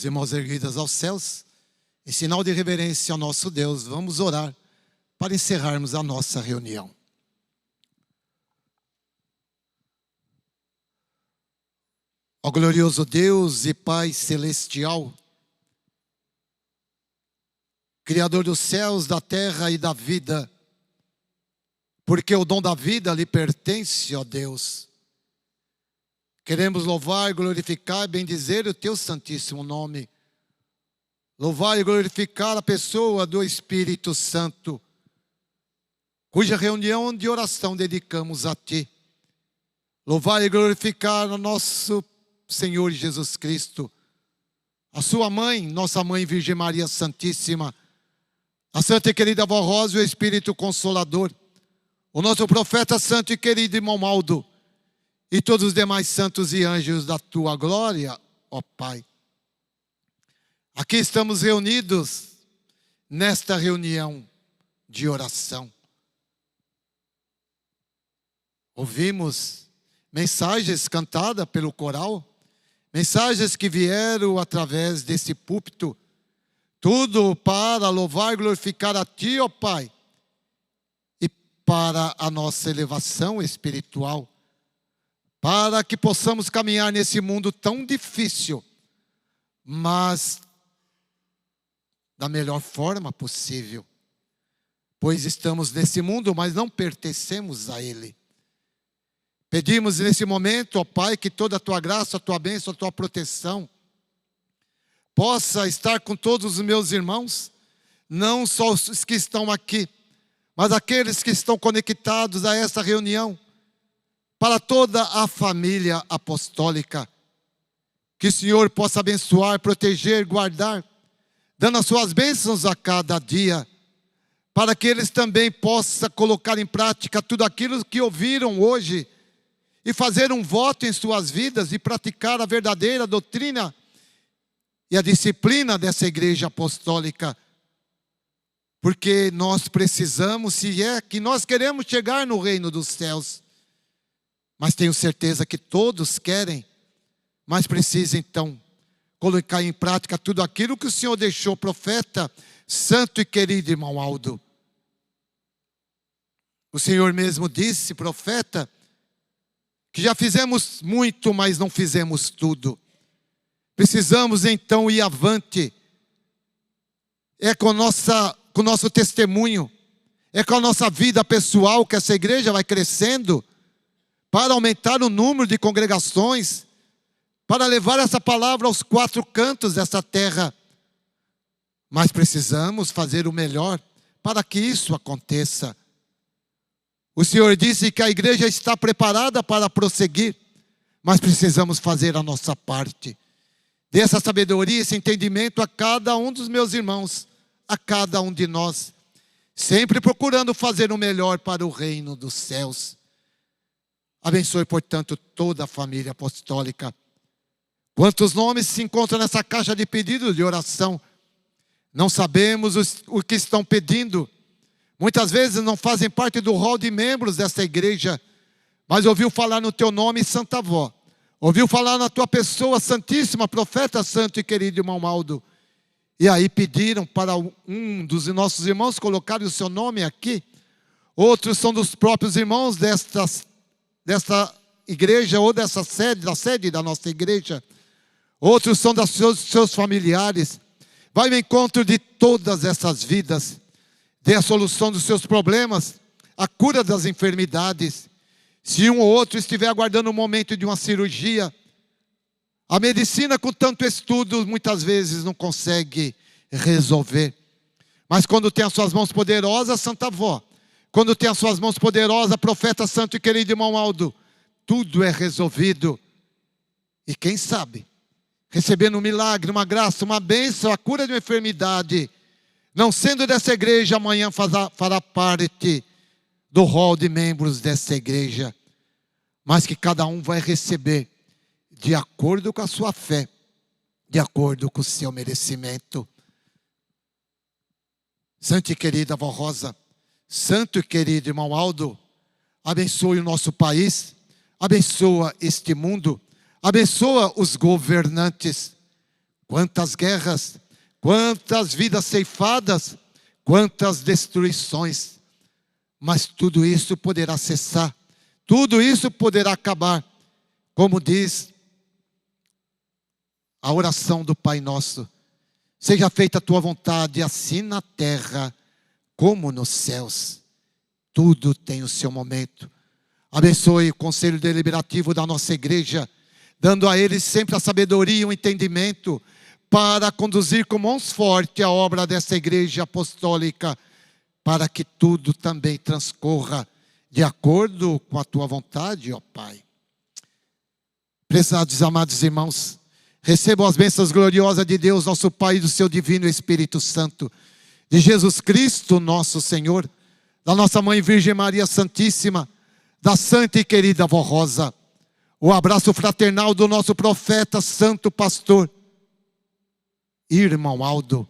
as mãos erguidas aos céus, em sinal de reverência ao nosso Deus, vamos orar para encerrarmos a nossa reunião. Ó glorioso Deus e Pai celestial, Criador dos céus, da terra e da vida, porque o dom da vida lhe pertence, ó Deus. Queremos louvar, glorificar e bendizer o teu santíssimo nome. Louvar e glorificar a pessoa do Espírito Santo, cuja reunião de oração dedicamos a ti. Louvar e glorificar o nosso Senhor Jesus Cristo, a sua mãe, nossa mãe Virgem Maria Santíssima, a santa e querida avó Rosa e o Espírito Consolador, o nosso profeta santo e querido irmão Aldo, e todos os demais santos e anjos da tua glória, ó Pai. Aqui estamos reunidos nesta reunião de oração. Ouvimos mensagens cantadas pelo coral, mensagens que vieram através desse púlpito, tudo para louvar e glorificar a ti, ó Pai, e para a nossa elevação espiritual, para que possamos caminhar nesse mundo tão difícil, mas da melhor forma possível, pois estamos nesse mundo, mas não pertencemos a ele. Pedimos nesse momento, ó Pai, que toda a tua graça, a tua bênção, a tua proteção possa estar com todos os meus irmãos, não só os que estão aqui, mas aqueles que estão conectados a essa reunião, para toda a família apostólica. Que o Senhor possa abençoar, proteger, guardar, dando as suas bênçãos a cada dia, para que eles também possam colocar em prática tudo aquilo que ouviram hoje, e fazer um voto em suas vidas e praticar a verdadeira doutrina e a disciplina dessa igreja apostólica. Porque nós precisamos, se é que nós queremos chegar no reino dos céus, mas tenho certeza que todos querem, mas precisa então colocar em prática tudo aquilo que o Senhor deixou, profeta, santo e querido irmão Aldo. O Senhor mesmo disse, profeta, que já fizemos muito, mas não fizemos tudo. Precisamos então ir avante. É com o nosso testemunho, é com a nossa vida pessoal que essa igreja vai crescendo, para aumentar o número de congregações, para levar essa palavra aos quatro cantos dessa terra. Mas precisamos fazer o melhor para que isso aconteça. O Senhor disse que a igreja está preparada para prosseguir, mas precisamos fazer a nossa parte. Dê essa sabedoria, esse entendimento a cada um dos meus irmãos, a cada um de nós, sempre procurando fazer o melhor para o reino dos céus. Abençoe, portanto, toda a família apostólica. Quantos nomes se encontram nessa caixa de pedidos de oração? Não sabemos o que estão pedindo. Muitas vezes não fazem parte do rol de membros dessa igreja, mas ouviu falar no teu nome, Santa Avó. Ouviu falar na tua pessoa, Santíssima, profeta santo e querido irmão Aldo. E aí pediram para um dos nossos irmãos colocar o seu nome aqui. Outros são dos próprios irmãos desta igreja ou dessa sede, da sede da nossa igreja. Outros são dos seus familiares. Vai ao encontro de todas essas vidas. Dê a solução dos seus problemas, a cura das enfermidades. Se um ou outro estiver aguardando o momento de uma cirurgia, a medicina com tanto estudo muitas vezes não consegue resolver. Mas quando tem as suas mãos poderosas, Santa Avó, quando tem as suas mãos poderosas, profeta santo e querido irmão Aldo, tudo é resolvido. E quem sabe, recebendo um milagre, uma graça, uma bênção, a cura de uma enfermidade, não sendo dessa igreja, amanhã fará parte do rol de membros dessa igreja. Mas que cada um vai receber de acordo com a sua fé, de acordo com o seu merecimento. Santo e querida avó Rosa, santo e querido irmão Aldo, abençoe o nosso país, abençoa este mundo, abençoa os governantes. quantas guerras, quantas vidas ceifadas, quantas destruições. Mas tudo isso poderá cessar, tudo isso poderá acabar. Como diz a oração do Pai Nosso: seja feita a tua vontade, assim na terra como nos céus. Tudo tem o seu momento. Abençoe o conselho deliberativo da nossa igreja, dando a eles sempre a sabedoria e o entendimento para conduzir com mãos fortes a obra dessa igreja apostólica, para que tudo também transcorra de acordo com a tua vontade, ó Pai. Prezados amados irmãos, recebam as bênçãos gloriosas de Deus, nosso Pai, e do seu divino Espírito Santo, de Jesus Cristo, nosso Senhor, da nossa Mãe Virgem Maria Santíssima, da santa e querida Vó Rosa, o abraço fraternal do nosso profeta, santo pastor, irmão Aldo,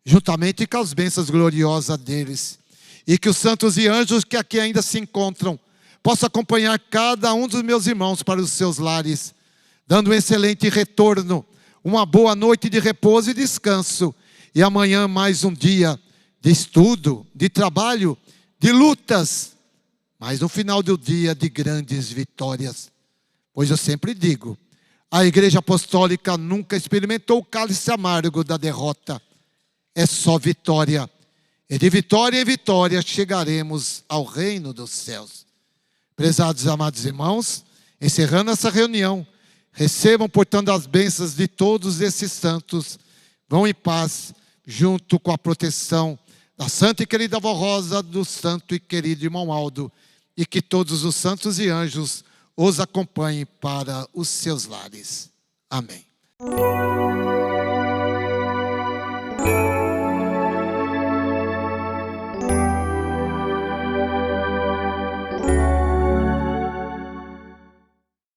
juntamente com as bênçãos gloriosas deles, e que os santos e anjos que aqui ainda se encontram possam acompanhar cada um dos meus irmãos para os seus lares, dando um excelente retorno, uma boa noite de repouso e descanso, e amanhã mais um dia de estudo, de trabalho, de lutas, mas no final do dia de grandes vitórias. Pois eu sempre digo, a igreja apostólica nunca experimentou o cálice amargo da derrota, é só vitória, e de vitória em vitória chegaremos ao reino dos céus. Prezados amados irmãos, encerrando essa reunião, recebam, portanto, as bênçãos de todos esses santos. Vão em paz, junto com a proteção da santa e querida Vó Rosa, do santo e querido irmão Aldo, e que todos os santos e anjos os acompanhem para os seus lares. Amém.